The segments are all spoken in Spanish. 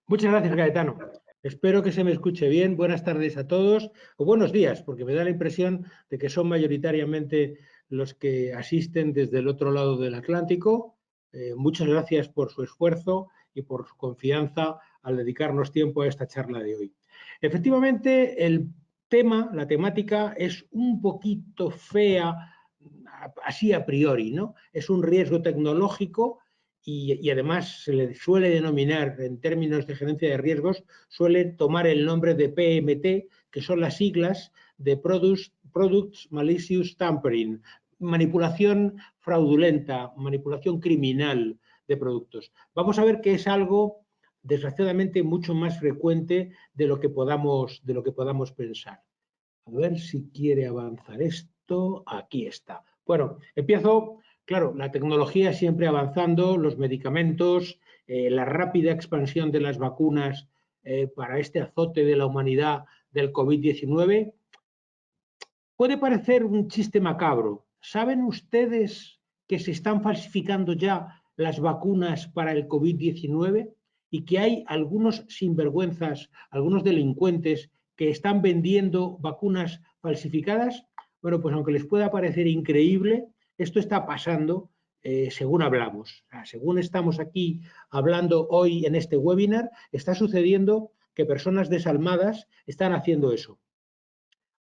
Muchas gracias, Gaetano. Espero que se me escuche bien. Buenas tardes a todos, o buenos días, porque me da la impresión de que son mayoritariamente los que asisten desde el otro lado del Atlántico. Muchas gracias por su esfuerzo y por su confianza al dedicarnos tiempo a esta charla de hoy. Efectivamente, el tema, la temática, es un poquito fea, así a priori, ¿no? Es un riesgo tecnológico y además se le suele denominar, en términos de gerencia de riesgos, suele tomar el nombre de PMT, que son las siglas de Products Malicious Tampering, manipulación fraudulenta, manipulación criminal de productos. Vamos a ver que es algo, desgraciadamente, mucho más frecuente de lo que podamos pensar. A ver si quiere avanzar esto. Aquí está. Bueno, empiezo. Claro, la tecnología siempre avanzando, los medicamentos, la rápida expansión de las vacunas para este azote de la humanidad del COVID-19. Puede parecer un chiste macabro. ¿Saben ustedes que se están falsificando ya las vacunas para el COVID-19 y que hay algunos sinvergüenzas, algunos delincuentes que están vendiendo vacunas falsificadas? Bueno, pues aunque les pueda parecer increíble, esto está pasando según hablamos. O sea, según estamos aquí hablando hoy en este webinar, está sucediendo que personas desalmadas están haciendo eso.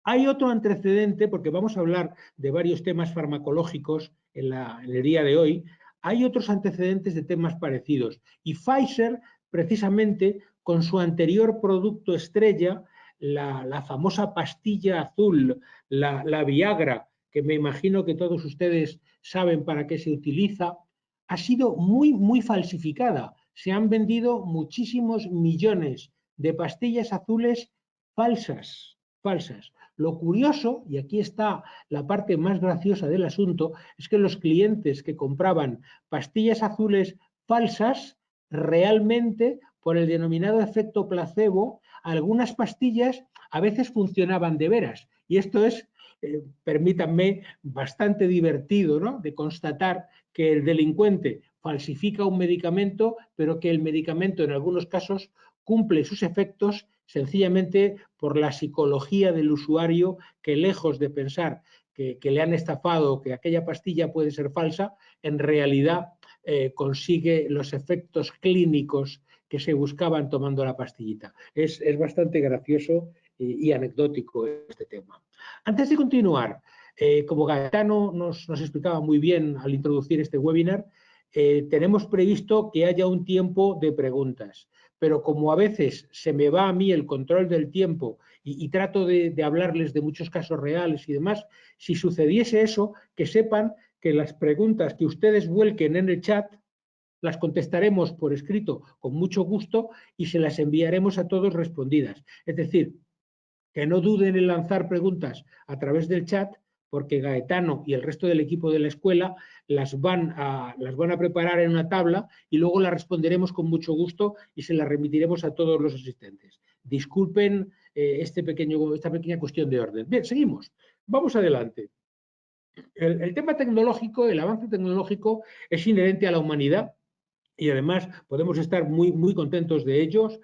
Hay otro antecedente, porque vamos a hablar de varios temas farmacológicos en el día de hoy. Hay otros antecedentes de temas parecidos. Y Pfizer, precisamente, con su anterior producto estrella, la famosa pastilla azul, la Viagra, que me imagino que todos ustedes saben para qué se utiliza, ha sido muy falsificada. Se han vendido muchísimos millones de pastillas azules falsas. Lo curioso, y aquí está la parte más graciosa del asunto, es que los clientes que compraban pastillas azules falsas, realmente, por el denominado efecto placebo, algunas pastillas a veces funcionaban de veras. Y esto es, permítanme, bastante divertido, ¿no? De constatar que el delincuente falsifica un medicamento, pero que el medicamento en algunos casos cumple sus efectos sencillamente por la psicología del usuario, que lejos de pensar que le han estafado, que aquella pastilla puede ser falsa, en realidad consigue los efectos clínicos que se buscaban tomando la pastillita. Es bastante gracioso y anecdótico este tema. Antes de continuar, como Gaetano nos explicaba muy bien al introducir este webinar, tenemos previsto que haya un tiempo de preguntas, pero como a veces se me va a mí el control del tiempo y trato de hablarles de muchos casos reales y demás, si sucediese eso, que sepan que las preguntas que ustedes vuelquen en el chat las contestaremos por escrito con mucho gusto y se las enviaremos a todos respondidas. Es decir, que no duden en lanzar preguntas a través del chat, porque Gaetano y el resto del equipo de la escuela las van a preparar en una tabla y luego las responderemos con mucho gusto y se las remitiremos a todos los asistentes. Disculpen esta pequeña cuestión de orden. Bien, seguimos. Vamos adelante. El tema tecnológico, el avance tecnológico es inherente a la humanidad y además podemos estar muy contentos de ellos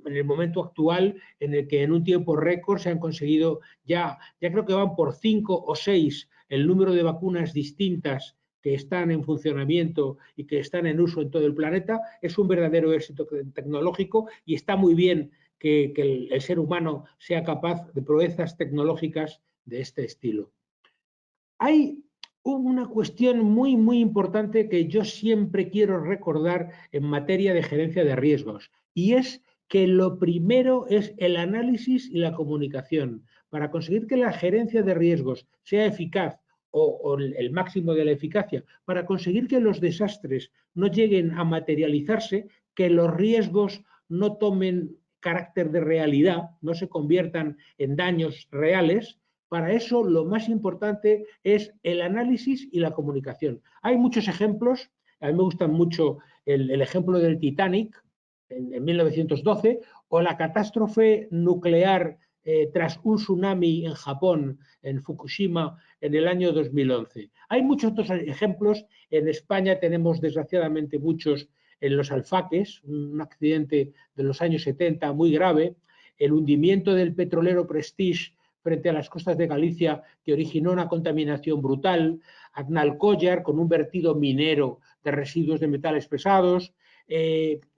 en el momento actual en el que en un tiempo récord se han conseguido ya creo que van por 5 o 6 el número de vacunas distintas que están en funcionamiento y que están en uso en todo el planeta. Es un verdadero éxito tecnológico y está muy bien que el ser humano sea capaz de proezas tecnológicas de este estilo. Hay una cuestión muy importante que yo siempre quiero recordar en materia de gerencia de riesgos, y es que lo primero es el análisis y la comunicación. Para conseguir que la gerencia de riesgos sea eficaz o el máximo de la eficacia, para conseguir que los desastres no lleguen a materializarse, que los riesgos no tomen carácter de realidad, no se conviertan en daños reales. Para eso lo más importante es el análisis y la comunicación. Hay muchos ejemplos, a mí me gusta mucho el ejemplo del Titanic en 1912 o la catástrofe nuclear tras un tsunami en Japón, en Fukushima, en el año 2011. Hay muchos otros ejemplos, en España tenemos desgraciadamente muchos en los Alfaques, un accidente de los años 70 muy grave, el hundimiento del petrolero Prestige frente a las costas de Galicia, que originó una contaminación brutal, Aznalcóllar, con un vertido minero de residuos de metales pesados,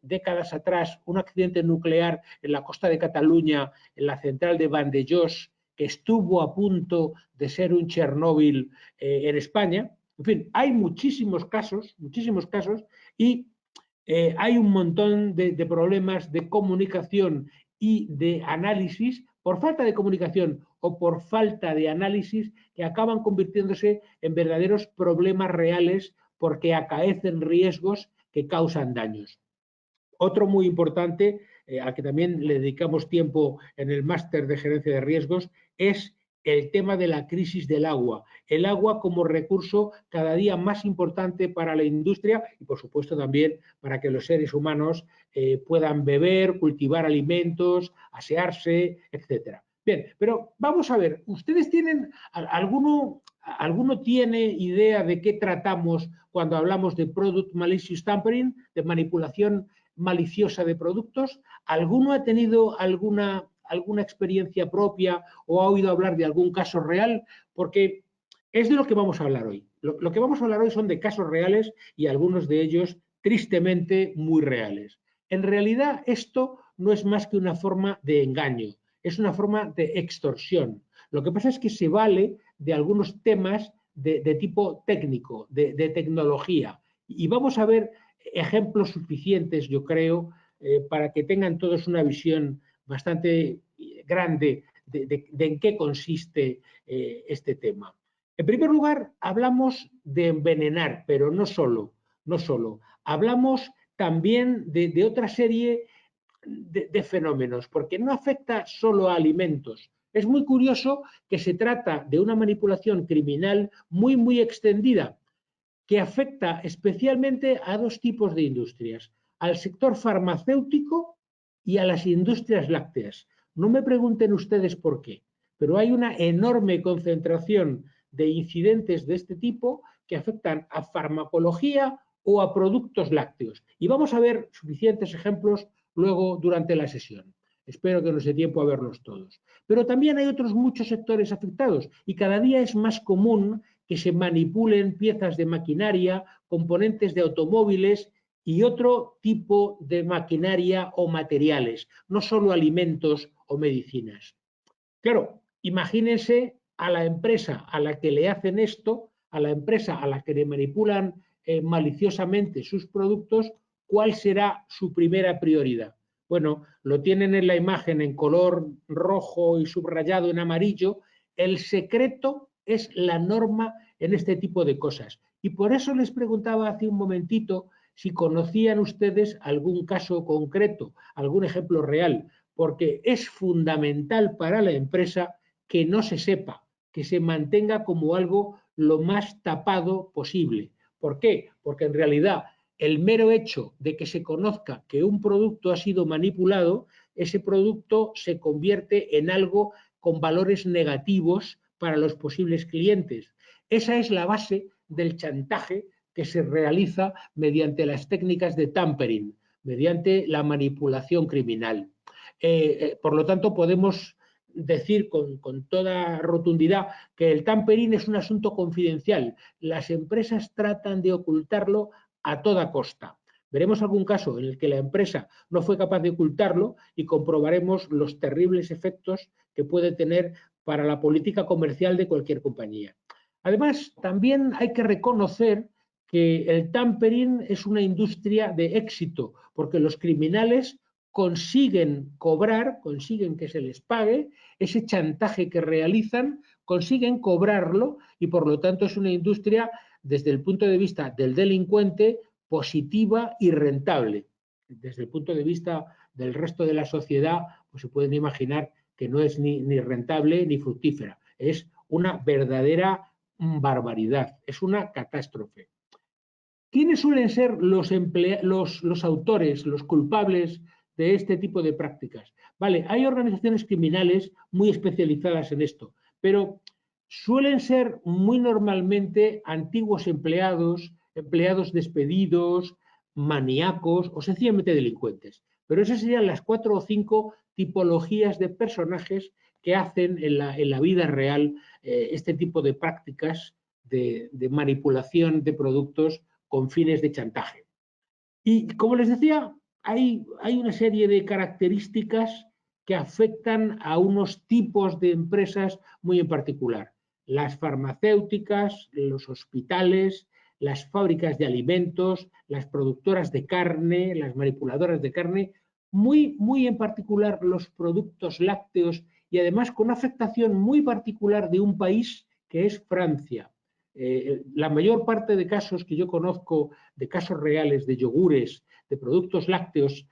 décadas atrás un accidente nuclear en la costa de Cataluña, en la central de Vandellós, que estuvo a punto de ser un Chernóbil en España. En fin, hay muchísimos casos y hay un montón de problemas de comunicación y de análisis por falta de comunicación o por falta de análisis que acaban convirtiéndose en verdaderos problemas reales porque acaecen riesgos que causan daños. Otro muy importante, al que también le dedicamos tiempo en el máster de gerencia de riesgos, es el tema de la crisis del agua. El agua como recurso cada día más importante para la industria y, por supuesto, también para que los seres humanos puedan beber, cultivar alimentos, asearse, etcétera. Bien, pero vamos a ver, ¿ustedes tienen, alguno tiene idea de qué tratamos cuando hablamos de product malicious tampering, de manipulación maliciosa de productos? ¿Alguno ha tenido alguna experiencia propia o ha oído hablar de algún caso real? Porque es de lo que vamos a hablar hoy. Lo que vamos a hablar hoy son de casos reales y algunos de ellos tristemente muy reales. En realidad esto no es más que una forma de engaño, es una forma de extorsión. Lo que pasa es que se vale de algunos temas de tipo técnico, de tecnología. Y vamos a ver ejemplos suficientes, yo creo, para que tengan todos una visión bastante grande de en qué consiste este tema. En primer lugar, hablamos de envenenar, pero no solo. Hablamos también de otra serie de fenómenos, porque no afecta solo a alimentos. Es muy curioso que se trata de una manipulación criminal muy, muy extendida, que afecta especialmente a dos tipos de industrias, al sector farmacéutico y a las industrias lácteas. No me pregunten ustedes por qué, pero hay una enorme concentración de incidentes de este tipo que afectan a farmacología o a productos lácteos. Y vamos a ver suficientes ejemplos luego durante la sesión. Espero que nos dé tiempo a verlos todos. Pero también hay otros muchos sectores afectados y cada día es más común que se manipulen piezas de maquinaria, componentes de automóviles y otro tipo de maquinaria o materiales, no solo alimentos o medicinas. Claro, imagínense a la empresa a la que le hacen esto, a la empresa a la que le manipulan maliciosamente sus productos, ¿cuál será su primera prioridad? Bueno, lo tienen en la imagen en color rojo y subrayado en amarillo. El secreto es la norma en este tipo de cosas. Y por eso les preguntaba hace un momentito si conocían ustedes algún caso concreto, algún ejemplo real, porque es fundamental para la empresa que no se sepa, que se mantenga como algo lo más tapado posible. ¿Por qué? Porque en realidad el mero hecho de que se conozca que un producto ha sido manipulado, ese producto se convierte en algo con valores negativos para los posibles clientes. Esa es la base del chantaje que se realiza mediante las técnicas de tampering, mediante la manipulación criminal. Por lo tanto, podemos decir con toda rotundidad que el tampering es un asunto confidencial. Las empresas tratan de ocultarlo a toda costa. Veremos algún caso en el que la empresa no fue capaz de ocultarlo y comprobaremos los terribles efectos que puede tener para la política comercial de cualquier compañía. Además, también hay que reconocer que el tampering es una industria de éxito, porque los criminales consiguen cobrar, consiguen que se les pague, ese chantaje que realizan, consiguen cobrarlo y por lo tanto es una industria desde el punto de vista del delincuente positiva y rentable. Desde el punto de vista del resto de la sociedad, pues se pueden imaginar que no es ni rentable ni fructífera. Es una verdadera barbaridad, es una catástrofe. ¿Quiénes suelen ser los autores, los culpables de este tipo de prácticas? Vale, hay organizaciones criminales muy especializadas en esto, pero suelen ser muy normalmente antiguos empleados, empleados despedidos, maníacos o sencillamente delincuentes. Pero esas serían las 4 o 5 tipologías de personajes que hacen en la vida real este tipo de prácticas de manipulación de productos con fines de chantaje. Y como les decía, hay una serie de características que afectan a unos tipos de empresas muy en particular. Las farmacéuticas, los hospitales, las fábricas de alimentos, las productoras de carne, las manipuladoras de carne, muy en particular los productos lácteos y además con una afectación muy particular de un país que es Francia. La mayor parte de casos que yo conozco, de casos reales de yogures, de productos lácteos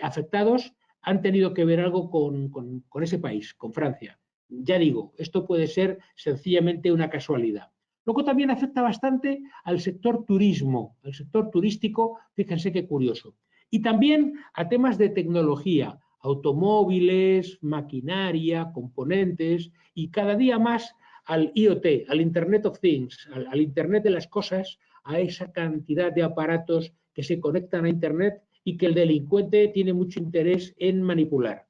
afectados, han tenido que ver algo con ese país, con Francia. Ya digo, esto puede ser sencillamente una casualidad. Luego también afecta bastante al sector turismo, al sector turístico, fíjense qué curioso. Y también a temas de tecnología, automóviles, maquinaria, componentes y cada día más al IoT, al Internet of Things, al Internet de las cosas, a esa cantidad de aparatos que se conectan a Internet y que el delincuente tiene mucho interés en manipular.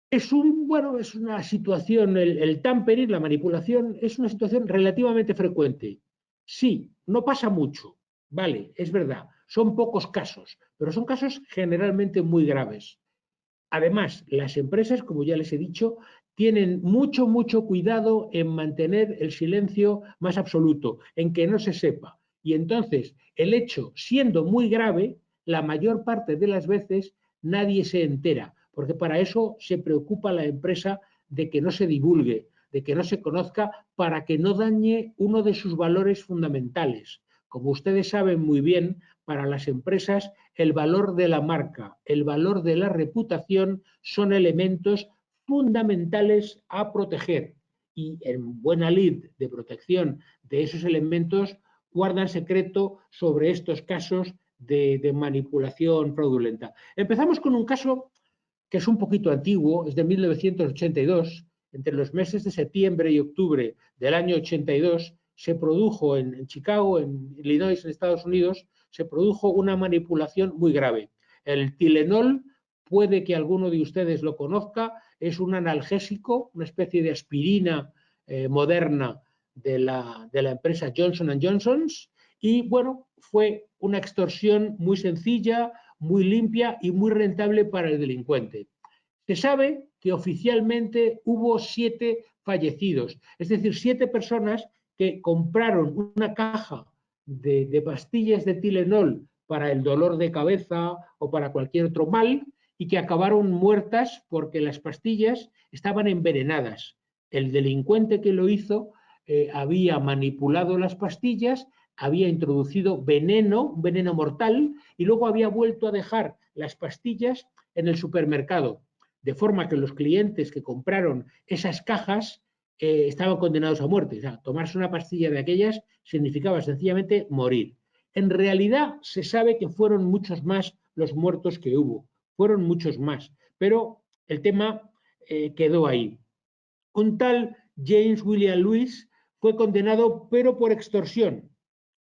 Es una situación, el tampering, la manipulación, es una situación relativamente frecuente. Sí, no pasa mucho, vale, es verdad, son pocos casos, pero son casos generalmente muy graves. Además, las empresas, como ya les he dicho, tienen mucho cuidado en mantener el silencio más absoluto, en que no se sepa. Y entonces, el hecho, siendo muy grave, la mayor parte de las veces nadie se entera, porque para eso se preocupa la empresa de que no se divulgue, de que no se conozca, para que no dañe uno de sus valores fundamentales. Como ustedes saben muy bien, para las empresas el valor de la marca, el valor de la reputación son elementos fundamentales a proteger. Y en buena lid de protección de esos elementos guardan secreto sobre estos casos de manipulación fraudulenta. Empezamos con un caso que es un poquito antiguo, es de 1982. Entre los meses de septiembre y octubre del año 82 se produjo en Chicago, en Illinois, en Estados Unidos, se produjo una manipulación muy grave. El Tylenol, puede que alguno de ustedes lo conozca, es un analgésico, una especie de aspirina moderna de la empresa Johnson & Johnson, y bueno, fue una extorsión muy sencilla, muy limpia y muy rentable para el delincuente. Se sabe que oficialmente hubo 7 fallecidos, es decir, 7 personas que compraron una caja de pastillas de Tylenol para el dolor de cabeza o para cualquier otro mal y que acabaron muertas porque las pastillas estaban envenenadas. El delincuente que lo hizo había manipulado las pastillas, había introducido veneno, un veneno mortal, y luego había vuelto a dejar las pastillas en el supermercado, de forma que los clientes que compraron esas cajas estaban condenados a muerte. O sea, tomarse una pastilla de aquellas significaba sencillamente morir. En realidad se sabe que fueron muchos más los muertos que hubo, fueron muchos más, pero el tema quedó ahí. Un tal James William Lewis fue condenado, pero por extorsión.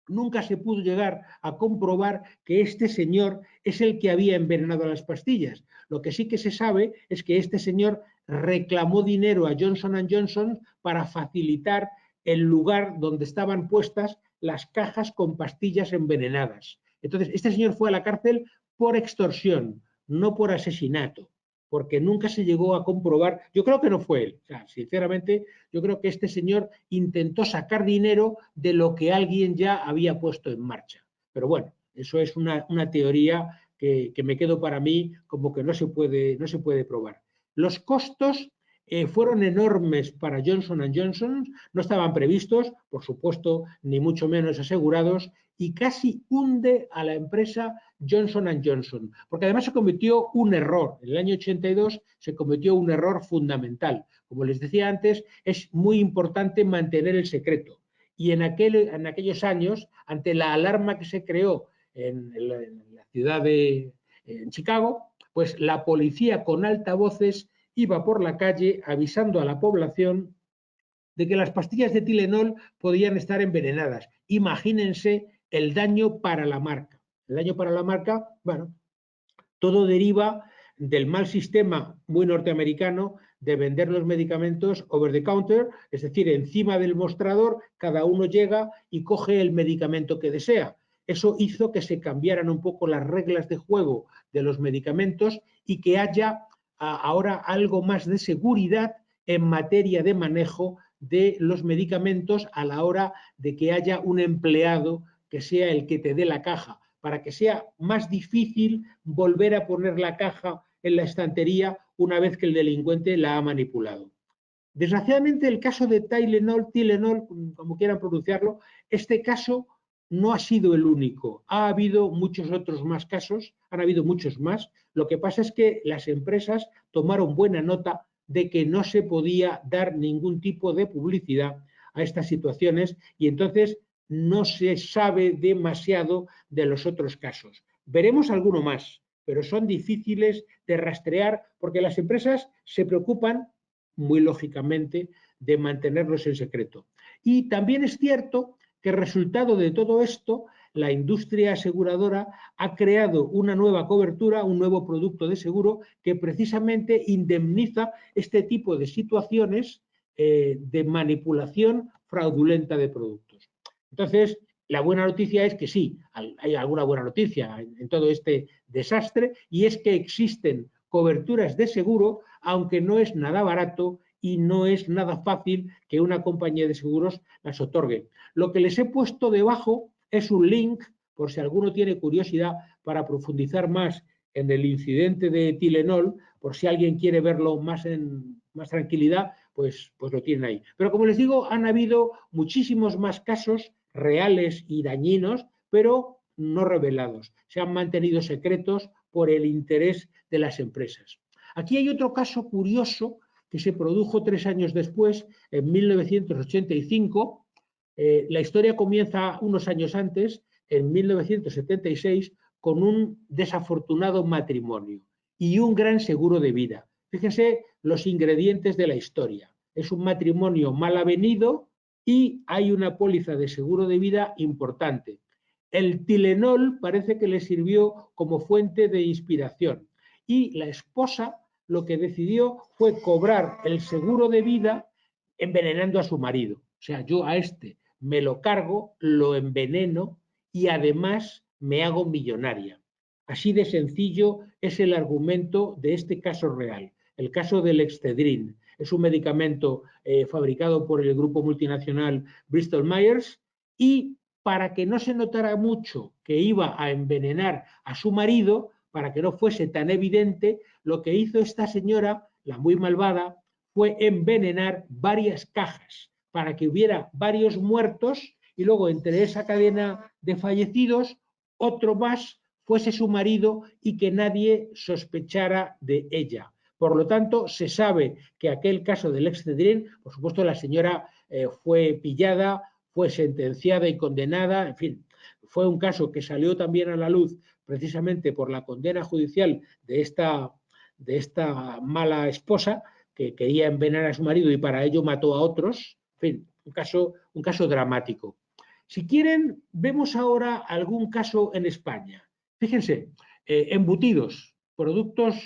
Nunca se pudo llegar a comprobar que este señor es el que había envenenado las pastillas. Lo que sí que se sabe es que este señor reclamó dinero a Johnson & Johnson para facilitar el lugar donde estaban puestas las cajas con pastillas envenenadas. Entonces, este señor fue a la cárcel por extorsión, no por asesinato, porque nunca se llegó a comprobar. Yo creo que no fue él. O sea, sinceramente, yo creo que este señor intentó sacar dinero de lo que alguien ya había puesto en marcha. Pero bueno, eso es una teoría que me quedo para mí como que no se puede probar. Los costos fueron enormes para Johnson & Johnson, no estaban previstos, por supuesto, ni mucho menos asegurados, y casi hunde a la empresa Johnson & Johnson, porque además se cometió un error. En el año 82 se cometió un error fundamental. Como les decía antes, es muy importante mantener el secreto. Y en aquellos años, ante la alarma que se creó en la ciudad de Chicago, pues la policía con altavoces iba por la calle avisando a la población de que las pastillas de Tylenol podían estar envenenadas. Imagínense el daño para la marca. el daño para la marca, bueno, todo deriva del mal sistema muy norteamericano de vender los medicamentos over the counter, es decir, encima del mostrador, cada uno llega y coge el medicamento que desea. Eso hizo que se cambiaran un poco las reglas de juego de los medicamentos y que haya ahora algo más de seguridad en materia de manejo de los medicamentos a la hora de que haya un empleado que sea el que te dé la caja, para que sea más difícil volver a poner la caja en la estantería una vez que el delincuente la ha manipulado. Desgraciadamente, el caso de Tylenol, como quieran pronunciarlo, este caso no ha sido el único. Ha habido muchos otros más casos, han habido muchos más. Lo que pasa es que las empresas tomaron buena nota de que no se podía dar ningún tipo de publicidad a estas situaciones y entonces no se sabe demasiado de los otros casos. Veremos alguno más, pero son difíciles de rastrear porque las empresas se preocupan, muy lógicamente, de mantenerlos en secreto. Y también es cierto que resultado de todo esto, la industria aseguradora ha creado una nueva cobertura, un nuevo producto de seguro que precisamente indemniza este tipo de situaciones de manipulación fraudulenta de productos. Entonces, la buena noticia es que sí, hay alguna buena noticia en todo este desastre y es que existen coberturas de seguro, aunque no es nada barato y no es nada fácil que una compañía de seguros las otorgue. Lo que les he puesto debajo es un link, por si alguno tiene curiosidad, para profundizar más en el incidente de Tylenol, por si alguien quiere verlo más en más tranquilidad, pues lo tienen ahí. Pero como les digo, han habido muchísimos más casos reales y dañinos, pero no revelados. Se han mantenido secretos por el interés de las empresas. Aquí hay otro caso curioso que se produjo 3 años después, en 1985. La historia comienza unos años antes, en 1976, con un desafortunado matrimonio y un gran seguro de vida. Fíjense los ingredientes de la historia. Es un matrimonio mal avenido y hay una póliza de seguro de vida importante. El Tylenol parece que le sirvió como fuente de inspiración y la esposa lo que decidió fue cobrar el seguro de vida envenenando a su marido. O sea, yo a este me lo cargo, lo enveneno y además me hago millonaria. Así de sencillo es el argumento de este caso real, el caso del Excedrin. Es un medicamento fabricado por el grupo multinacional Bristol Myers y para que no se notara mucho que iba a envenenar a su marido, para que no fuese tan evidente, lo que hizo esta señora, la muy malvada, fue envenenar varias cajas para que hubiera varios muertos y luego entre esa cadena de fallecidos, otro más fuese su marido y que nadie sospechara de ella. Por lo tanto, se sabe que aquel caso del Excedrin, por supuesto, la señora fue pillada, fue sentenciada y condenada, en fin, fue un caso que salió también a la luz precisamente por la condena judicial de esta mala esposa que quería envenenar a su marido y para ello mató a otros. En fin, un caso dramático. Si quieren, vemos ahora algún caso en España. Fíjense, embutidos, productos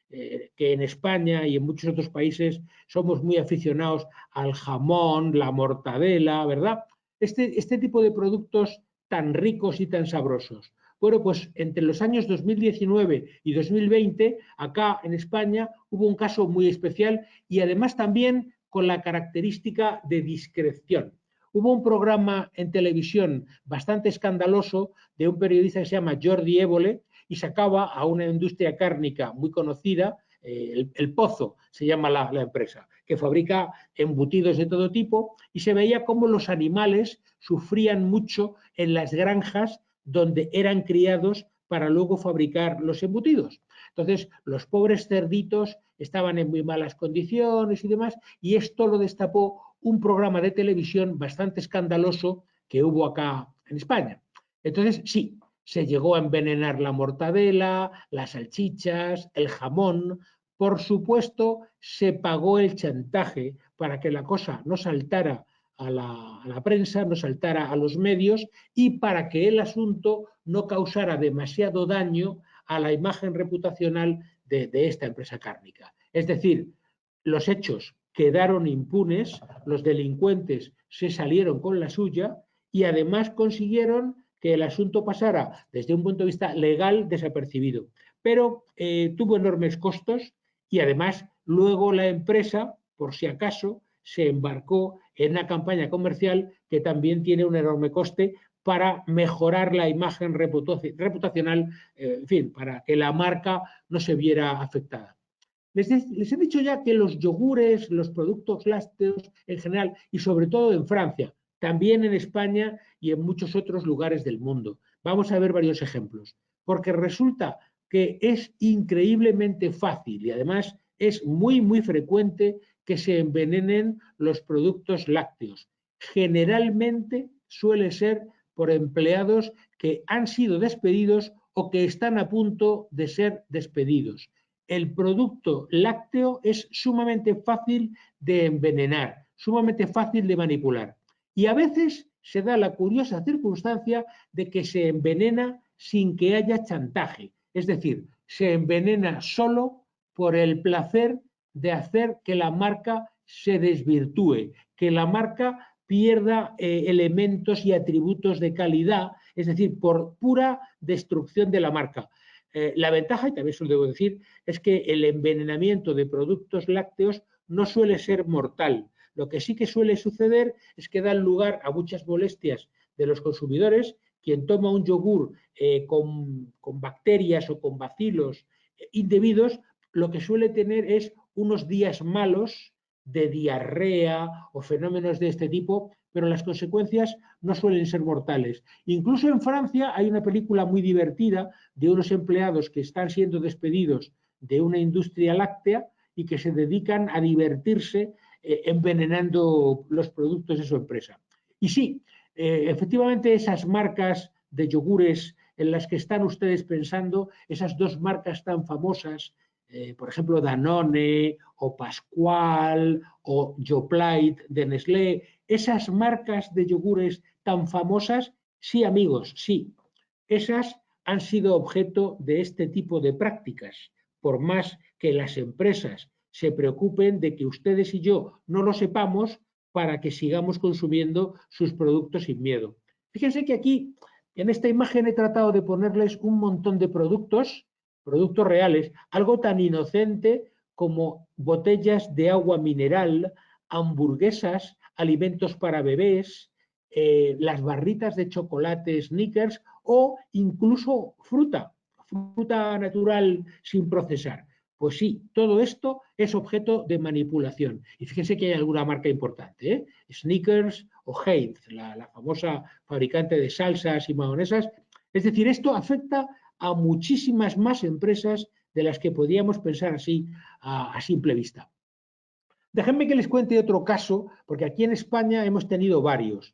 que en España y en muchos otros países somos muy aficionados al jamón, la mortadela, ¿verdad? Este tipo de productos tan ricos y tan sabrosos. Bueno, pues entre los años 2019 y 2020, acá en España hubo un caso muy especial y además también con la característica de discreción. Hubo un programa en televisión bastante escandaloso de un periodista que se llama Jordi Évole y sacaba a una industria cárnica muy conocida, el Pozo se llama la empresa, que fabrica embutidos de todo tipo y se veía cómo los animales sufrían mucho en las granjas donde eran criados para luego fabricar los embutidos. Entonces, los pobres cerditos estaban en muy malas condiciones y demás, y esto lo destapó un programa de televisión bastante escandaloso que hubo acá en España. Entonces, sí, se llegó a envenenar la mortadela, las salchichas, el jamón. Por supuesto, se pagó el chantaje para que la cosa no saltara a la prensa, no saltara a los medios y para que el asunto no causara demasiado daño a la imagen reputacional de esta empresa cárnica. Es decir, los hechos quedaron impunes, los delincuentes se salieron con la suya y además consiguieron que el asunto pasara desde un punto de vista legal desapercibido. Pero tuvo enormes costos y además luego la empresa, por si acaso, se embarcó en una campaña comercial que también tiene un enorme coste para mejorar la imagen reputacional, en fin, para que la marca no se viera afectada. Les he dicho ya que los yogures, los productos lácteos en general y sobre todo en Francia, también en España y en muchos otros lugares del mundo. Vamos a ver varios ejemplos, porque resulta que es increíblemente fácil y además es muy, muy frecuente que se envenenen los productos lácteos. Generalmente suele ser por empleados que han sido despedidos o que están a punto de ser despedidos. El producto lácteo es sumamente fácil de envenenar, sumamente fácil de manipular. Y a veces se da la curiosa circunstancia de que se envenena sin que haya chantaje. Es decir, se envenena solo por el placer de hacer que la marca se desvirtúe, que la marca pierda elementos y atributos de calidad, es decir, por pura destrucción de la marca. La ventaja, y también se lo debo decir, es que el envenenamiento de productos lácteos no suele ser mortal. Lo que sí que suele suceder es que dan lugar a muchas molestias de los consumidores. Quien toma un yogur con bacterias o con bacilos indebidos, lo que suele tener es unos días malos de diarrea o fenómenos de este tipo, pero las consecuencias no suelen ser mortales. Incluso en Francia hay una película muy divertida de unos empleados que están siendo despedidos de una industria láctea y que se dedican a divertirse envenenando los productos de su empresa. Y sí, efectivamente esas marcas de yogures en las que están ustedes pensando, esas dos marcas tan famosas, por ejemplo Danone o Pascual o Yoplait de Nestlé, esas marcas de yogures tan famosas, sí amigos, sí, esas han sido objeto de este tipo de prácticas, por más que las empresas se preocupen de que ustedes y yo no lo sepamos para que sigamos consumiendo sus productos sin miedo. Fíjense que aquí, en esta imagen, he tratado de ponerles un montón de productos reales, algo tan inocente como botellas de agua mineral, hamburguesas, alimentos para bebés, las barritas de chocolate Snickers o incluso fruta natural sin procesar. Pues sí, todo esto es objeto de manipulación. Y fíjense que hay alguna marca importante, ¿eh? Snickers o Heinz, la famosa fabricante de salsas y mayonesas. Es decir, esto afecta a muchísimas más empresas de las que podríamos pensar así a simple vista. Déjenme que les cuente otro caso, porque aquí en España hemos tenido varios.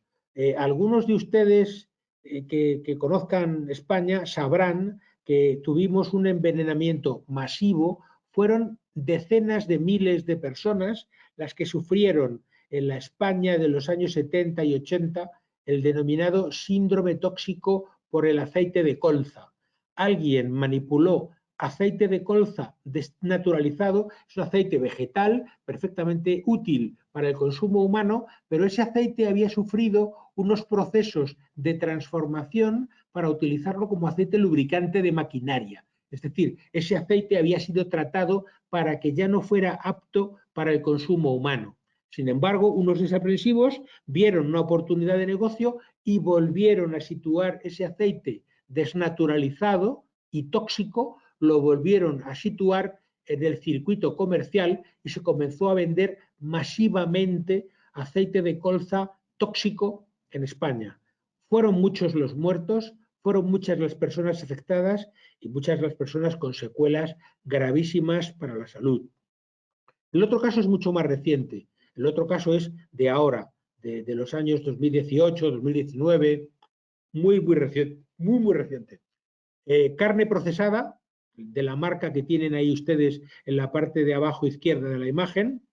Algunos de ustedes que conozcan España sabrán que tuvimos un envenenamiento masivo. Fueron decenas de miles de personas las que sufrieron en la España de los años 70 y 80 el denominado síndrome tóxico por el aceite de colza. Alguien manipuló aceite de colza desnaturalizado, es un aceite vegetal perfectamente útil para el consumo humano, pero ese aceite había sufrido unos procesos de transformación para utilizarlo como aceite lubricante de maquinaria. Es decir, ese aceite había sido tratado para que ya no fuera apto para el consumo humano. Sin embargo, unos desaprensivos vieron una oportunidad de negocio y volvieron a situar ese aceite desnaturalizado y tóxico, lo volvieron a situar en el circuito comercial y se comenzó a vender masivamente aceite de colza tóxico en España. Fueron muchos los muertos, fueron muchas las personas afectadas y muchas las personas con secuelas gravísimas para la salud. El otro caso es mucho más reciente. El otro caso es de ahora, de los años 2018, 2019, muy reciente. Muy reciente. Carne procesada, de la marca que tienen ahí ustedes en la parte de abajo izquierda de la imagen,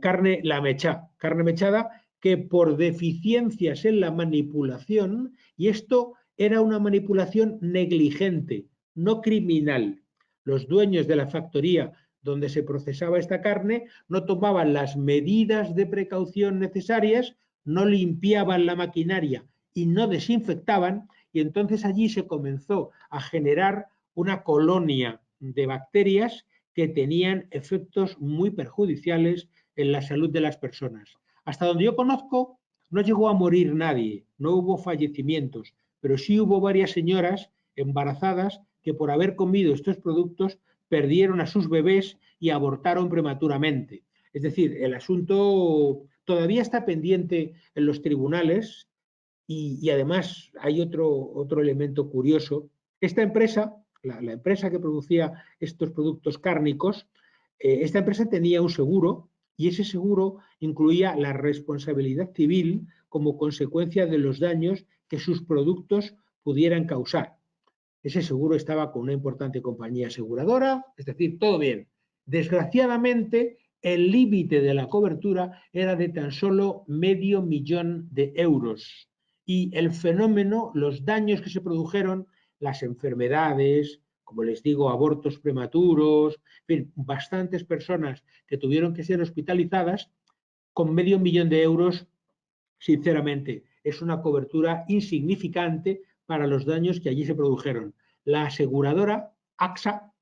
carne mechada, que por deficiencias en la manipulación, y esto era una manipulación negligente, no criminal. Los dueños de la factoría donde se procesaba esta carne no tomaban las medidas de precaución necesarias, no limpiaban la maquinaria y no desinfectaban, y entonces allí se comenzó a generar una colonia de bacterias que tenían efectos muy perjudiciales en la salud de las personas. Hasta donde yo conozco, no llegó a morir nadie, no hubo fallecimientos, pero sí hubo varias señoras embarazadas que por haber comido estos productos perdieron a sus bebés y abortaron prematuramente. Es decir, el asunto todavía está pendiente en los tribunales y además hay otro elemento curioso. Esta empresa, la empresa que producía estos productos cárnicos, esta empresa tenía un seguro y ese seguro incluía la responsabilidad civil como consecuencia de los daños que sus productos pudieran causar. Ese seguro estaba con una importante compañía aseguradora, es decir, todo bien. Desgraciadamente, el límite de la cobertura era de tan solo €500,000 y el fenómeno, los daños que se produjeron, las enfermedades, como les digo, abortos prematuros, en fin, bastantes personas que tuvieron que ser hospitalizadas, con €500,000, sinceramente, es una cobertura insignificante para los daños que allí se produjeron. La aseguradora, AXA,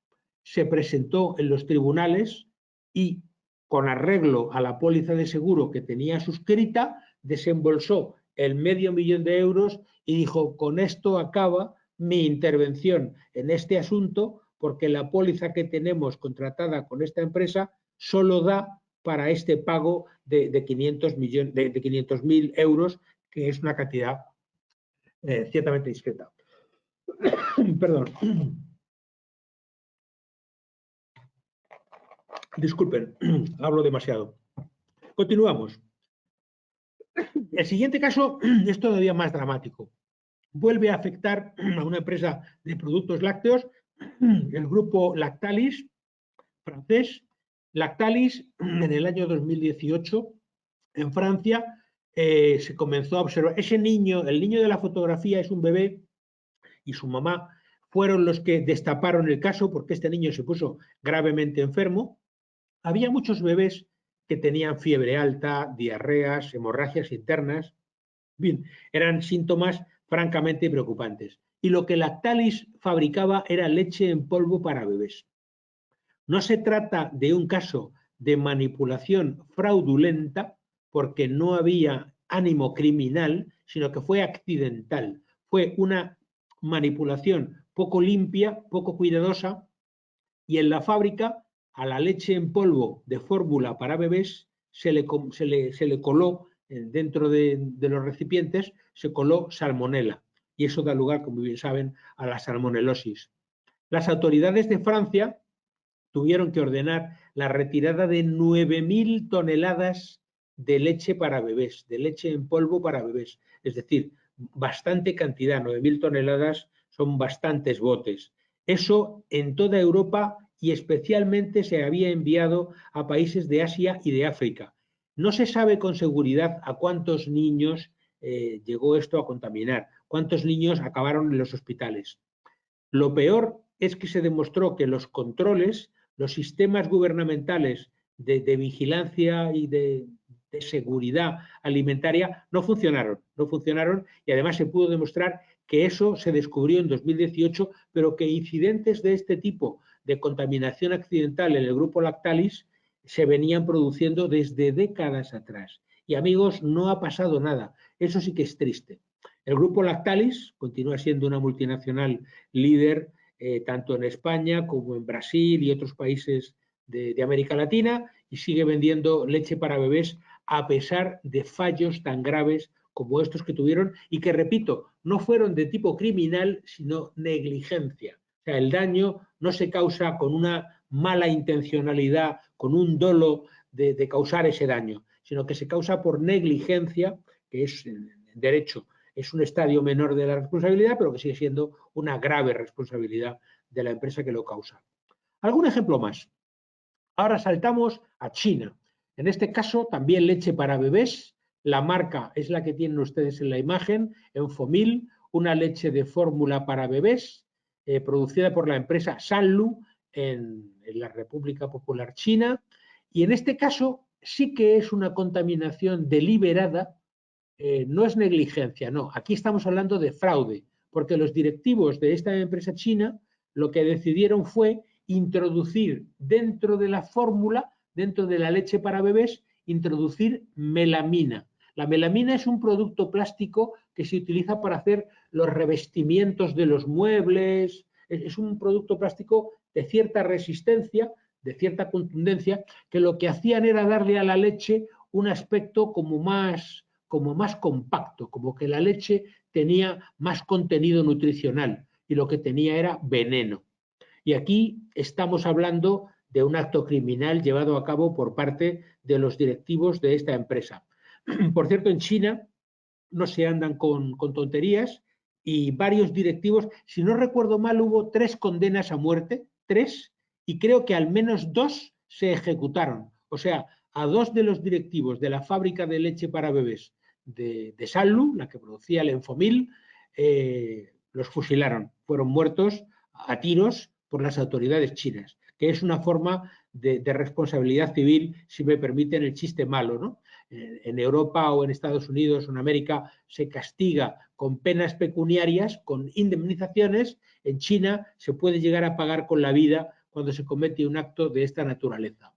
se presentó en los tribunales y, con arreglo a la póliza de seguro que tenía suscrita, desembolsó el €500,000 y dijo: con esto acaba mi intervención en este asunto, porque la póliza que tenemos contratada con esta empresa solo da para este pago de 500,000 euros, que es una cantidad ciertamente discreta. Perdón. Disculpen, hablo demasiado. Continuamos. El siguiente caso es todavía más dramático. Vuelve a afectar a una empresa de productos lácteos, el grupo Lactalis, francés. Lactalis, en el año 2018, en Francia, se comenzó a observar. Ese niño, el niño de la fotografía, es un bebé y su mamá fueron los que destaparon el caso porque este niño se puso gravemente enfermo. Había muchos bebés que tenían fiebre alta, diarreas, hemorragias internas. Bien, eran síntomas francamente preocupantes. Y lo que Lactalis fabricaba era leche en polvo para bebés. No se trata de un caso de manipulación fraudulenta porque no había ánimo criminal, sino que fue accidental. Fue una manipulación poco limpia, poco cuidadosa, y en la fábrica a la leche en polvo de fórmula para bebés se le coló dentro de los recipientes, se coló salmonela, y eso da lugar, como bien saben, a la salmonelosis. Las autoridades de Francia tuvieron que ordenar la retirada de 9.000 toneladas de leche para bebés, de leche en polvo para bebés. Es decir, bastante cantidad, 9.000 toneladas son bastantes botes. Eso en toda Europa y especialmente se había enviado a países de Asia y de África. No se sabe con seguridad a cuántos niños llegó esto a contaminar, cuántos niños acabaron en los hospitales. Lo peor es que se demostró que los controles, los sistemas gubernamentales de vigilancia y de seguridad alimentaria no funcionaron y además se pudo demostrar que eso se descubrió en 2018, pero que incidentes de este tipo de contaminación accidental en el grupo Lactalis se venían produciendo desde décadas atrás. Y amigos, no ha pasado nada. Eso sí que es triste. El grupo Lactalis continúa siendo una multinacional líder tanto en España como en Brasil y otros países de América Latina, y sigue vendiendo leche para bebés a pesar de fallos tan graves como estos que tuvieron y que, repito, no fueron de tipo criminal, sino negligencia. O sea, el daño no se causa con una mala intencionalidad, con un dolo de causar ese daño, sino que se causa por negligencia, que es en derecho es un estadio menor de la responsabilidad, pero que sigue siendo una grave responsabilidad de la empresa que lo causa. ¿Algún ejemplo más? Ahora saltamos a China. En este caso, también leche para bebés, La marca es la que tienen ustedes en la imagen, Enfomil, una leche de fórmula para bebés, producida por la empresa Sanlu en la República Popular China. Y en este caso sí que es una contaminación deliberada, no es negligencia, no. Aquí estamos hablando de fraude, porque los directivos de esta empresa china lo que decidieron fue introducir dentro de la fórmula, dentro de la leche para bebés, introducir melamina. La melamina es un producto plástico que se utiliza para hacer los revestimientos de los muebles. Es un producto plástico de cierta resistencia, de cierta contundencia, que lo que hacían era darle a la leche un aspecto como más compacto, como que la leche tenía más contenido nutricional y lo que tenía era veneno. Y aquí estamos hablando de un acto criminal llevado a cabo por parte de los directivos de esta empresa. Por cierto, en China no se andan con tonterías y varios directivos, si no recuerdo mal, hubo 3 condenas a muerte, 3, y creo que al menos 2 se ejecutaron. O sea, a 2 de los directivos de la fábrica de leche para bebés de Sanlu, la que producía el Enfomil, los fusilaron. Fueron muertos a tiros por las autoridades chinas, que es una forma de responsabilidad civil, si me permiten el chiste malo, ¿no? En Europa o en Estados Unidos o en América se castiga con penas pecuniarias, con indemnizaciones. En China se puede llegar a pagar con la vida cuando se comete un acto de esta naturaleza.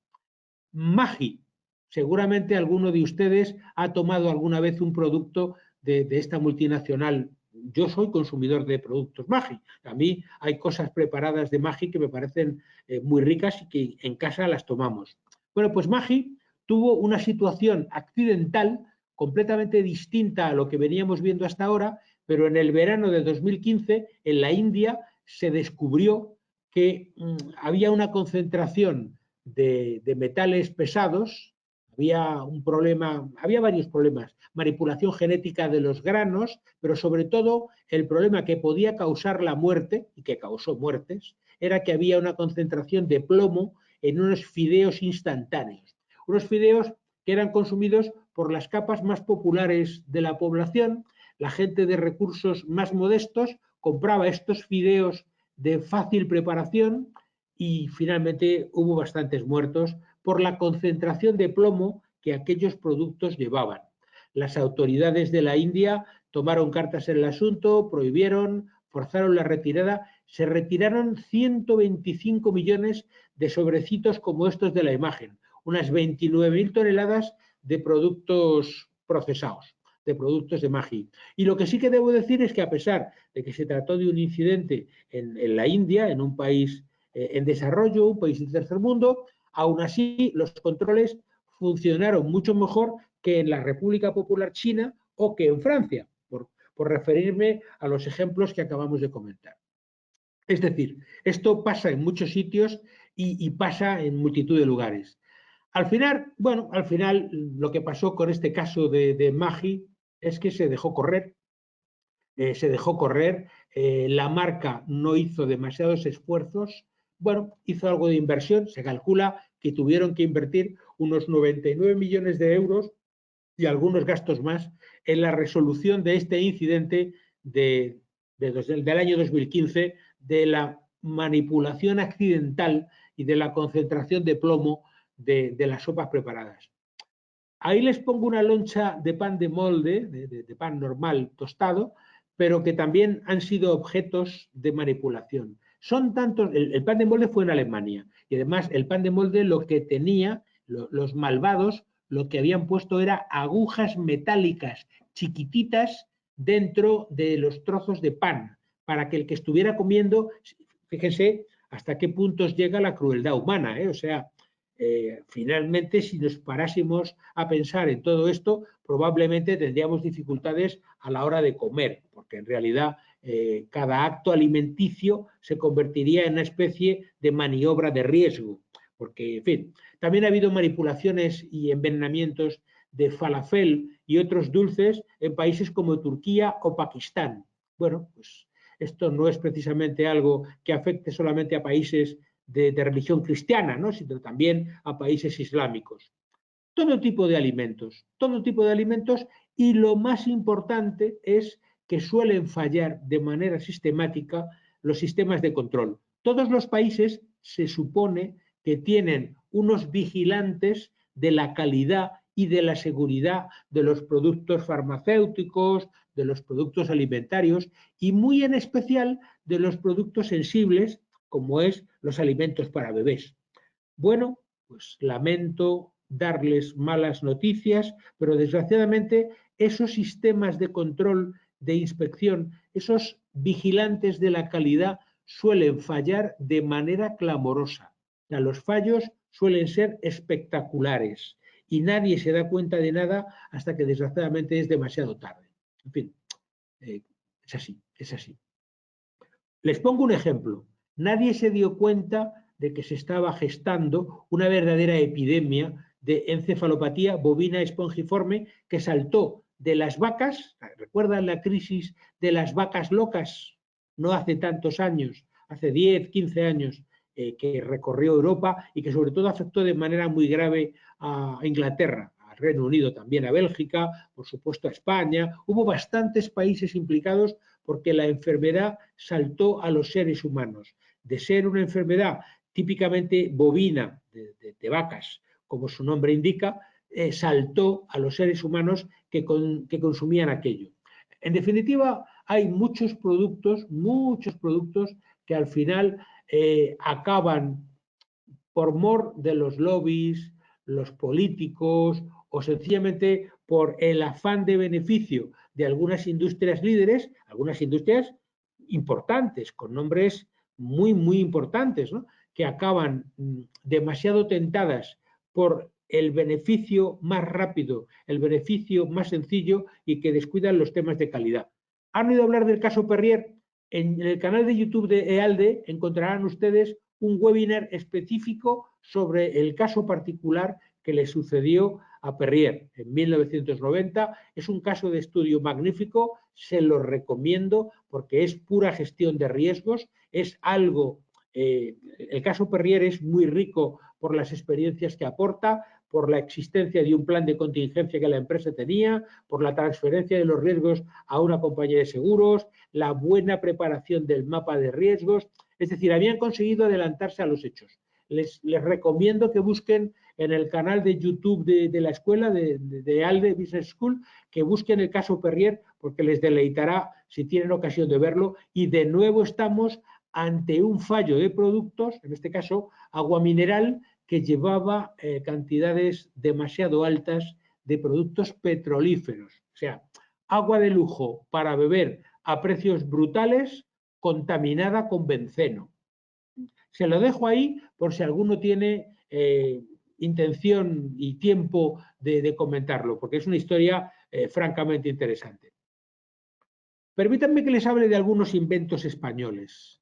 Maggi. Seguramente alguno de ustedes ha tomado alguna vez un producto de esta multinacional. Yo soy consumidor de productos Maggi. A mí hay cosas preparadas de Maggi que me parecen muy ricas y que en casa las tomamos. Bueno, pues Maggi tuvo una situación accidental completamente distinta a lo que veníamos viendo hasta ahora, pero en el verano de 2015 en la India se descubrió que había una concentración de metales pesados, había un problema, había varios problemas, manipulación genética de los granos, pero sobre todo el problema que podía causar la muerte, y que causó muertes, era que había una concentración de plomo en unos fideos instantáneos, unos fideos que eran consumidos por las capas más populares de la población. La gente de recursos más modestos compraba estos fideos de fácil preparación y finalmente hubo bastantes muertos por la concentración de plomo que aquellos productos llevaban. Las autoridades de la India tomaron cartas en el asunto, prohibieron, forzaron la retirada, se retiraron 125 millones de sobrecitos como estos de la imagen, unas 29.000 toneladas de productos procesados, de productos de Maggi. Y lo que sí que debo decir es que a pesar de que se trató de un incidente en la India, en un país en desarrollo, un país del tercer mundo, aún así los controles funcionaron mucho mejor que en la República Popular China o que en Francia, por referirme a los ejemplos que acabamos de comentar. Es decir, esto pasa en muchos sitios y pasa en multitud de lugares. Al final, bueno, al final lo que pasó con este caso de Maggi es que se dejó correr, la marca no hizo demasiados esfuerzos, bueno, hizo algo de inversión, se calcula que tuvieron que invertir unos 99 millones de euros y algunos gastos más en la resolución de este incidente del año 2015 de la manipulación accidental y de la concentración de plomo de las sopas preparadas. Ahí les pongo una loncha de pan de molde, de pan normal tostado, pero que también han sido objetos de manipulación. Son tantos, el pan de molde fue en Alemania y además el pan de molde lo que tenía, los malvados, lo que habían puesto era agujas metálicas chiquititas dentro de los trozos de pan, para que el que estuviera comiendo, fíjense hasta qué puntos llega la crueldad humana, o sea, finalmente, si nos parásemos a pensar en todo esto, probablemente tendríamos dificultades a la hora de comer, porque en realidad cada acto alimenticio se convertiría en una especie de maniobra de riesgo, porque, en fin, también ha habido manipulaciones y envenenamientos de falafel y otros dulces en países como Turquía o Pakistán. Bueno, pues esto no es precisamente algo que afecte solamente a países de religión cristiana, ¿no? Sino también a países islámicos. todo tipo de alimentos, y lo más importante es que suelen fallar de manera sistemática los sistemas de control. Todos los países se supone que tienen unos vigilantes de la calidad y de la seguridad de los productos farmacéuticos, de los productos alimentarios y muy en especial de los productos sensibles como es los alimentos para bebés. Bueno, pues lamento darles malas noticias, pero desgraciadamente esos sistemas de control, de inspección, esos vigilantes de la calidad suelen fallar de manera clamorosa. O sea, los fallos suelen ser espectaculares y nadie se da cuenta de nada hasta que desgraciadamente es demasiado tarde. En fin, es así, es así. Les pongo un ejemplo. Nadie se dio cuenta de que se estaba gestando una verdadera epidemia de encefalopatía bovina espongiforme que saltó de las vacas. ¿Recuerdan la crisis de las vacas locas? No hace tantos años, hace 10, 15 años, que recorrió Europa y que sobre todo afectó de manera muy grave a Inglaterra, al Reino Unido, también a Bélgica, por supuesto a España. Hubo bastantes países implicados porque la enfermedad saltó a los seres humanos. De ser una enfermedad típicamente bovina, de vacas, como su nombre indica, saltó a los seres humanos que consumían aquello. En definitiva, hay muchos productos que al final acaban por mor de los lobbies, los políticos o sencillamente por el afán de beneficio de algunas industrias líderes, algunas industrias importantes, con nombres muy, muy importantes, ¿no? Que acaban demasiado tentadas por el beneficio más rápido, el beneficio más sencillo y que descuidan los temas de calidad. ¿Han oído hablar del caso Perrier? En el canal de YouTube de EALDE encontrarán ustedes un webinar específico sobre el caso particular que le sucedió a Perrier en 1990. Es un caso de estudio magnífico, se lo recomiendo porque es pura gestión de riesgos, es algo, el caso Perrier es muy rico por las experiencias que aporta, por la existencia de un plan de contingencia que la empresa tenía, por la transferencia de los riesgos a una compañía de seguros, la buena preparación del mapa de riesgos, es decir, habían conseguido adelantarse a los hechos. Les recomiendo que busquen en el canal de YouTube de la escuela de ALDE Business School, que busquen el caso Perrier porque les deleitará si tienen ocasión de verlo. Y de nuevo estamos ante un fallo de productos, en este caso agua mineral, que llevaba cantidades demasiado altas de productos petrolíferos. O sea, agua de lujo para beber a precios brutales, contaminada con benceno. Se lo dejo ahí por si alguno tiene intención y tiempo de comentarlo, porque es una historia francamente interesante. Permítanme que les hable de algunos inventos españoles.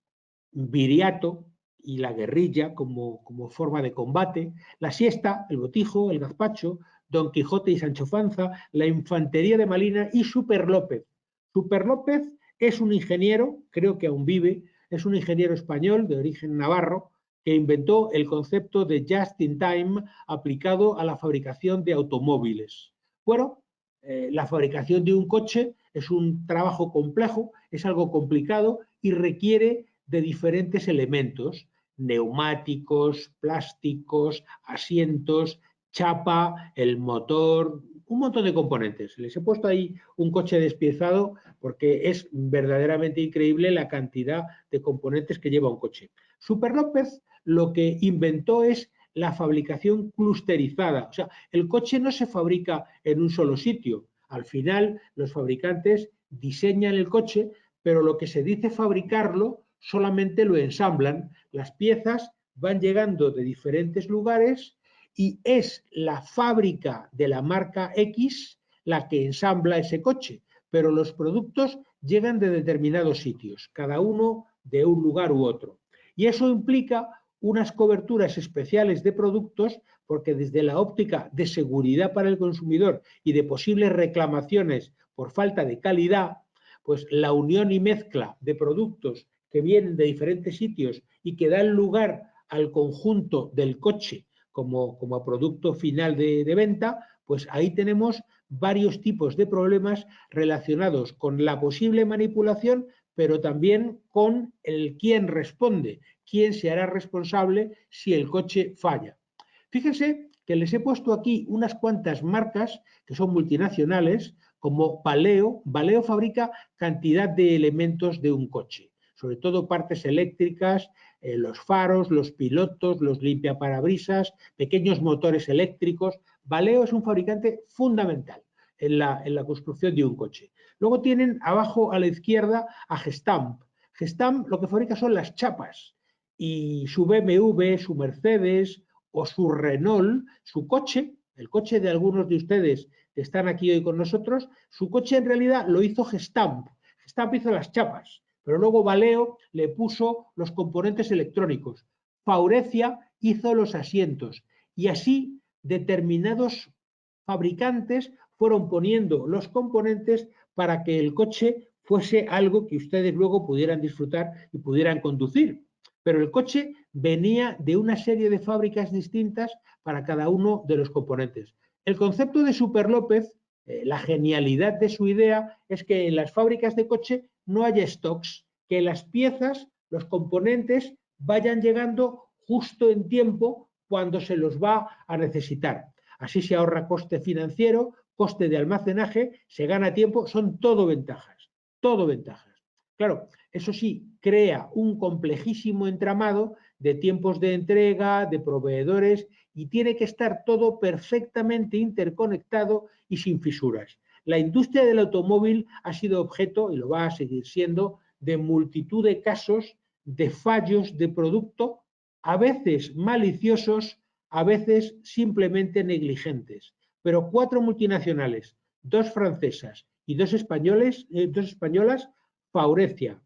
Viriato y la guerrilla como forma de combate, la siesta, el botijo, el gazpacho, Don Quijote y Sancho Panza, la infantería de Malina y Super López. Super López es un ingeniero, creo que aún vive, es un ingeniero español de origen navarro que inventó el concepto de just in time aplicado a la fabricación de automóviles. Bueno, la fabricación de un coche es un trabajo complejo, es algo complicado y requiere de diferentes elementos, neumáticos, plásticos, asientos, chapa, el motor, un montón de componentes. Les he puesto ahí un coche despiezado porque es verdaderamente increíble la cantidad de componentes que lleva un coche. Super López lo que inventó es la fabricación clusterizada. O sea, el coche no se fabrica en un solo sitio. Al final, los fabricantes diseñan el coche, pero lo que se dice fabricarlo solamente lo ensamblan. Las piezas van llegando de diferentes lugares y es la fábrica de la marca X la que ensambla ese coche, pero los productos llegan de determinados sitios, cada uno de un lugar u otro. Y eso implica unas coberturas especiales de productos porque desde la óptica de seguridad para el consumidor y de posibles reclamaciones por falta de calidad, pues la unión y mezcla de productos que vienen de diferentes sitios y que dan lugar al conjunto del coche como a producto final de venta, pues ahí tenemos varios tipos de problemas relacionados con la posible manipulación, pero también con el quién responde, quién se hará responsable si el coche falla. Fíjense que les he puesto aquí unas cuantas marcas que son multinacionales, como Valeo. Valeo fabrica cantidad de elementos de un coche, sobre todo partes eléctricas, los faros, los pilotos, los limpiaparabrisas, pequeños motores eléctricos. Valeo es un fabricante fundamental en la construcción de un coche. Luego tienen abajo a la izquierda a Gestamp. Gestamp lo que fabrica son las chapas, y su BMW, su Mercedes o su Renault, su coche, el coche de algunos de ustedes que están aquí hoy con nosotros, su coche en realidad lo hizo Gestamp. Gestamp hizo las chapas, pero luego Valeo le puso los componentes electrónicos. Faurecia hizo los asientos, y así determinados fabricantes fueron poniendo los componentes para que el coche fuese algo que ustedes luego pudieran disfrutar y pudieran conducir. Pero el coche venía de una serie de fábricas distintas para cada uno de los componentes. El concepto de Super López, la genialidad de su idea, es que en las fábricas de coche no haya stocks, que las piezas, los componentes, vayan llegando justo en tiempo cuando se los va a necesitar. Así se ahorra coste financiero, coste de almacenaje, se gana tiempo, son todo ventajas, todo ventajas. Claro, eso sí, crea un complejísimo entramado de tiempos de entrega, de proveedores, y tiene que estar todo perfectamente interconectado y sin fisuras. La industria del automóvil ha sido objeto, y lo va a seguir siendo, de multitud de casos de fallos de producto, a veces maliciosos, a veces simplemente negligentes. Pero 4 multinacionales, 2 francesas y 2 españolas, Faurecia,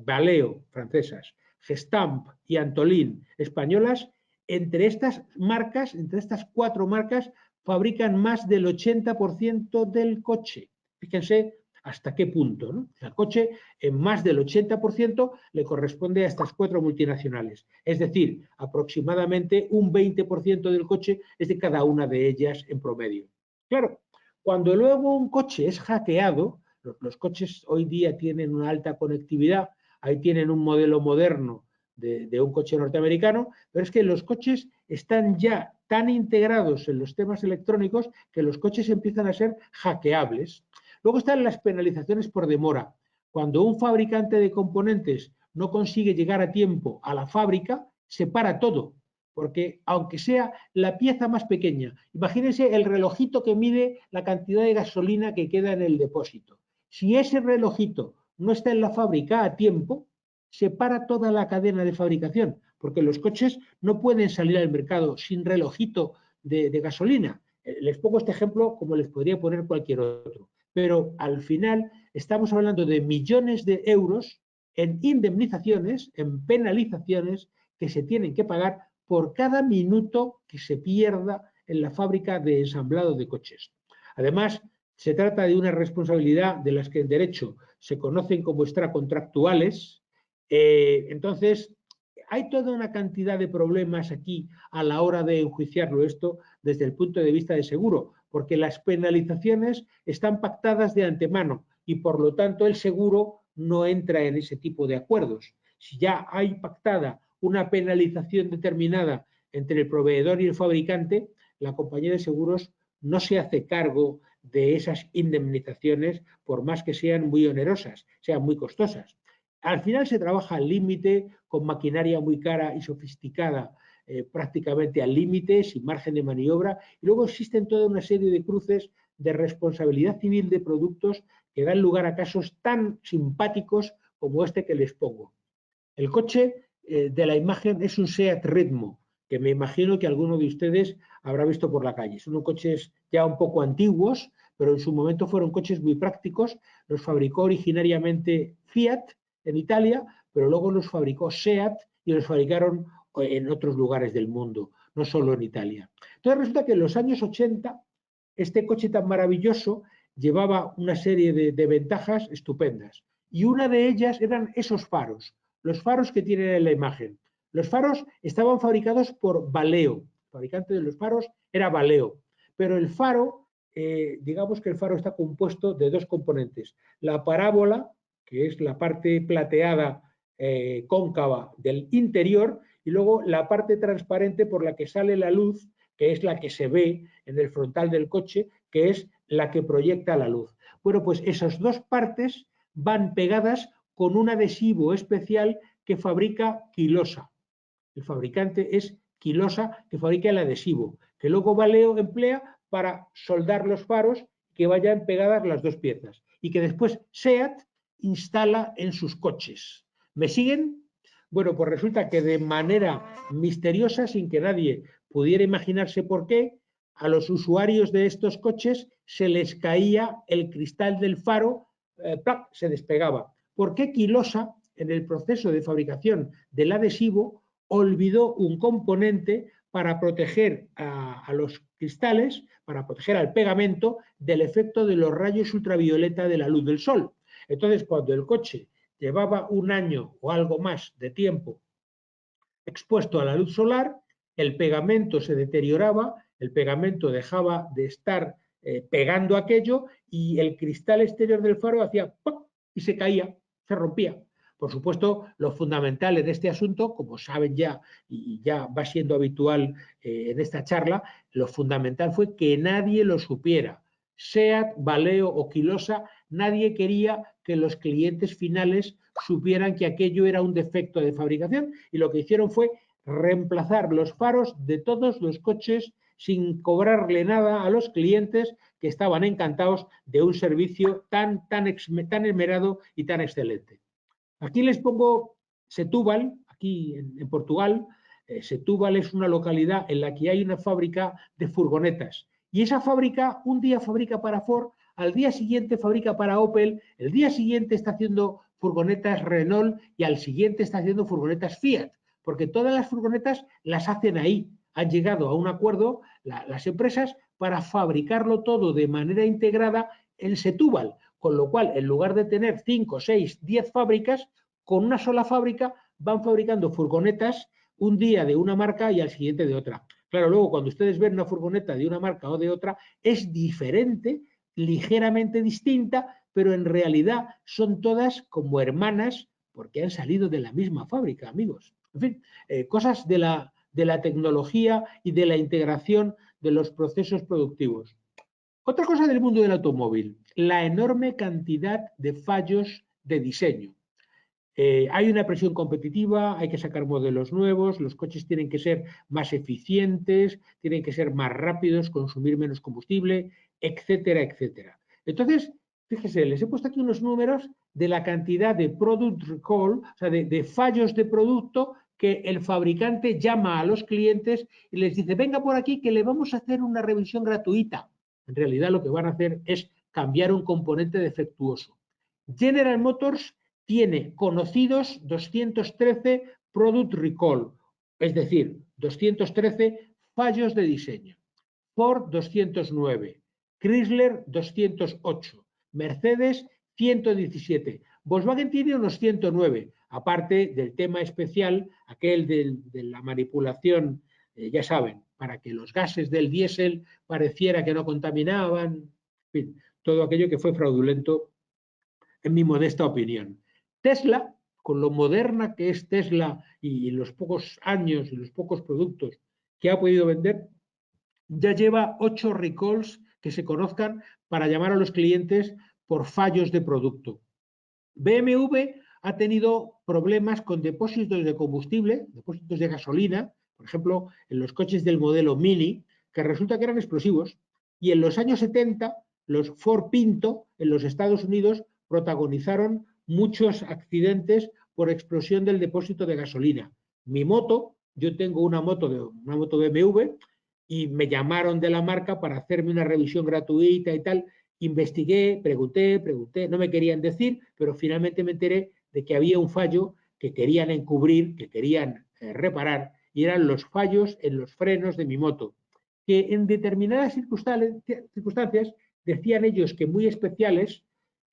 Valeo, francesas, Gestamp y Antolin, españolas, entre estas marcas, entre estas 4 marcas, fabrican más del 80% del coche. Fíjense hasta qué punto, ¿no? El coche en más del 80% le corresponde a estas 4 multinacionales. Es decir, aproximadamente un 20% del coche es de cada una de ellas en promedio. Claro, cuando luego un coche es hackeado, los coches hoy día tienen una alta conectividad, ahí tienen un modelo moderno de un coche norteamericano, pero es que los coches están ya tan integrados en los temas electrónicos que los coches empiezan a ser hackeables. Luego están las penalizaciones por demora. Cuando un fabricante de componentes no consigue llegar a tiempo a la fábrica, se para todo, porque aunque sea la pieza más pequeña, imagínense el relojito que mide la cantidad de gasolina que queda en el depósito. Si ese relojito no está en la fábrica a tiempo, se para toda la cadena de fabricación, porque los coches no pueden salir al mercado sin relojito de gasolina. Les pongo este ejemplo como les podría poner cualquier otro. Pero al final estamos hablando de millones de euros en indemnizaciones, en penalizaciones que se tienen que pagar por cada minuto que se pierda en la fábrica de ensamblado de coches. Además, se trata de una responsabilidad de las que en derecho se conocen como extracontractuales. Entonces, hay toda una cantidad de problemas aquí a la hora de enjuiciarlo esto desde el punto de vista de seguro, porque las penalizaciones están pactadas de antemano y por lo tanto el seguro no entra en ese tipo de acuerdos. Si ya hay pactada una penalización determinada entre el proveedor y el fabricante, la compañía de seguros no se hace cargo de esas indemnizaciones por más que sean muy onerosas, sean muy costosas. Al final se trabaja al límite, con maquinaria muy cara y sofisticada, prácticamente al límite, sin margen de maniobra, y luego existen toda una serie de cruces de responsabilidad civil de productos que dan lugar a casos tan simpáticos como este que les pongo. El coche de la imagen es un Seat Ritmo, que me imagino que alguno de ustedes habrá visto por la calle. Son coches ya un poco antiguos, pero en su momento fueron coches muy prácticos. Los fabricó originariamente Fiat en Italia, pero luego los fabricó Seat y los fabricaron en otros lugares del mundo, no solo en Italia. Entonces resulta que en los años 80 este coche tan maravilloso llevaba una serie de ventajas estupendas, y una de ellas eran esos faros, los faros que tienen en la imagen. Los faros estaban fabricados por Valeo, fabricante de los faros era Valeo. Pero el faro, digamos que el faro está compuesto de dos componentes. La parábola, que es la parte plateada cóncava del interior, y luego la parte transparente por la que sale la luz, que es la que se ve en el frontal del coche, que es la que proyecta la luz. Bueno, pues esas dos partes van pegadas con un adhesivo especial que fabrica Quilosa. El fabricante es Quilosa, que fabrica el adhesivo, que luego Valeo emplea para soldar los faros, que vayan pegadas las dos piezas, y que después SEAT instala en sus coches. ¿Me siguen? Bueno, pues resulta que de manera misteriosa, sin que nadie pudiera imaginarse por qué, a los usuarios de estos coches se les caía el cristal del faro, se despegaba. ¿Por qué Quilosa, en el proceso de fabricación del adhesivo, olvidó un componente para proteger a los cristales, para proteger al pegamento del efecto de los rayos ultravioleta de la luz del sol? Entonces, cuando el coche llevaba un año o algo más de tiempo expuesto a la luz solar, el pegamento se deterioraba, el pegamento dejaba de estar pegando aquello y el cristal exterior del faro hacía ¡pop! Y se caía, se rompía. Por supuesto, lo fundamental en este asunto, como saben ya y ya va siendo habitual en esta charla, lo fundamental fue que nadie lo supiera. SEAT, Valeo o Quilosa, nadie quería que los clientes finales supieran que aquello era un defecto de fabricación, y lo que hicieron fue reemplazar los faros de todos los coches sin cobrarle nada a los clientes, que estaban encantados de un servicio tan esmerado y tan excelente. Aquí les pongo Setúbal, aquí en Portugal. Setúbal es una localidad en la que hay una fábrica de furgonetas, y esa fábrica un día fabrica para Ford, al día siguiente fabrica para Opel, el día siguiente está haciendo furgonetas Renault y al siguiente está haciendo furgonetas Fiat, porque todas las furgonetas las hacen ahí. Han llegado a un acuerdo las empresas para fabricarlo todo de manera integrada en Setúbal, con lo cual, en lugar de tener 5, 6, 10 fábricas, con una sola fábrica van fabricando furgonetas un día de una marca y al siguiente de otra. Claro, luego cuando ustedes ven una furgoneta de una marca o de otra, es diferente, ligeramente distinta, pero en realidad son todas como hermanas porque han salido de la misma fábrica, amigos. En fin, cosas de la tecnología y de la integración de los procesos productivos. Otra cosa del mundo del automóvil, la enorme cantidad de fallos de diseño. Hay una presión competitiva, hay que sacar modelos nuevos, los coches tienen que ser más eficientes, tienen que ser más rápidos, consumir menos combustible, etcétera, etcétera. Entonces, fíjese, les he puesto aquí unos números de la cantidad de product recall, o sea, de fallos de producto que el fabricante llama a los clientes y les dice, venga por aquí que le vamos a hacer una revisión gratuita. En realidad lo que van a hacer es cambiar un componente defectuoso. General Motors tiene conocidos 213 product recall, es decir, 213 fallos de diseño. Ford 209, Chrysler 208, Mercedes 117, Volkswagen tiene unos 109, aparte del tema especial, aquel de la manipulación, ya saben, para que los gases del diésel pareciera que no contaminaban, en fin, todo aquello que fue fraudulento en mi modesta opinión. Tesla, con lo moderna que es Tesla y los pocos años y los pocos productos que ha podido vender, ya lleva 8 recalls que se conozcan para llamar a los clientes por fallos de producto. BMW ha tenido problemas con depósitos de combustible, depósitos de gasolina, por ejemplo, en los coches del modelo Mini, que resulta que eran explosivos, y en los años 70 los Ford Pinto en los Estados Unidos protagonizaron muchos accidentes por explosión del depósito de gasolina. Mi moto, yo tengo una moto BMW, y me llamaron de la marca para hacerme una revisión gratuita y tal. Investigué, pregunté, no me querían decir, pero finalmente me enteré de que había un fallo que querían encubrir, que querían reparar, y eran los fallos en los frenos de mi moto, que en determinadas circunstancias decían ellos que muy especiales,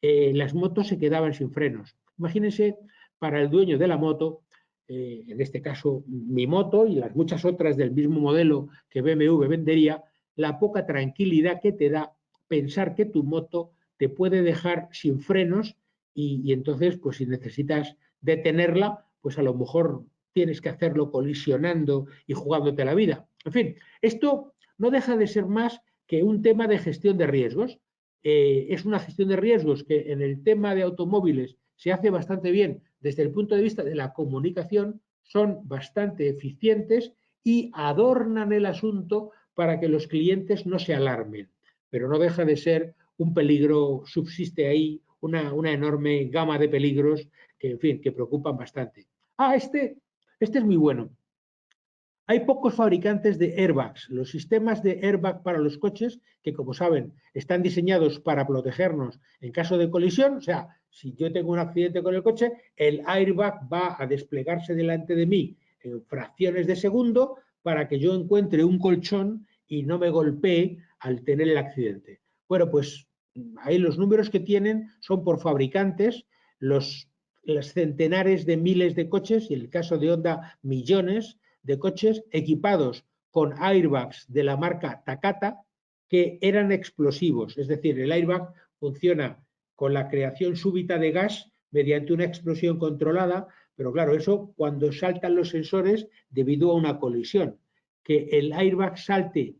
las motos se quedaban sin frenos. Imagínense, para el dueño de la moto, en este caso mi moto y las muchas otras del mismo modelo que BMW vendería, la poca tranquilidad que te da pensar que tu moto te puede dejar sin frenos y entonces, pues si necesitas detenerla, pues a lo mejor tienes que hacerlo colisionando y jugándote la vida. En fin, esto no deja de ser más que un tema de gestión de riesgos. Es una gestión de riesgos que en el tema de automóviles se hace bastante bien desde el punto de vista de la comunicación, son bastante eficientes y adornan el asunto para que los clientes no se alarmen. Pero no deja de ser un peligro, subsiste ahí una enorme gama de peligros que, en fin, que preocupan bastante. Este es muy bueno. Hay pocos fabricantes de airbags. Los sistemas de airbag para los coches, que como saben, están diseñados para protegernos en caso de colisión, o sea, si yo tengo un accidente con el coche, el airbag va a desplegarse delante de mí en fracciones de segundo para que yo encuentre un colchón y no me golpee al tener el accidente. Bueno, pues ahí los números que tienen son por fabricantes, las centenares de miles de coches, y en el caso de Honda, millones de coches equipados con airbags de la marca Takata que eran explosivos. Es decir, el airbag funciona con la creación súbita de gas mediante una explosión controlada, pero claro, eso cuando saltan los sensores debido a una colisión. Que el airbag salte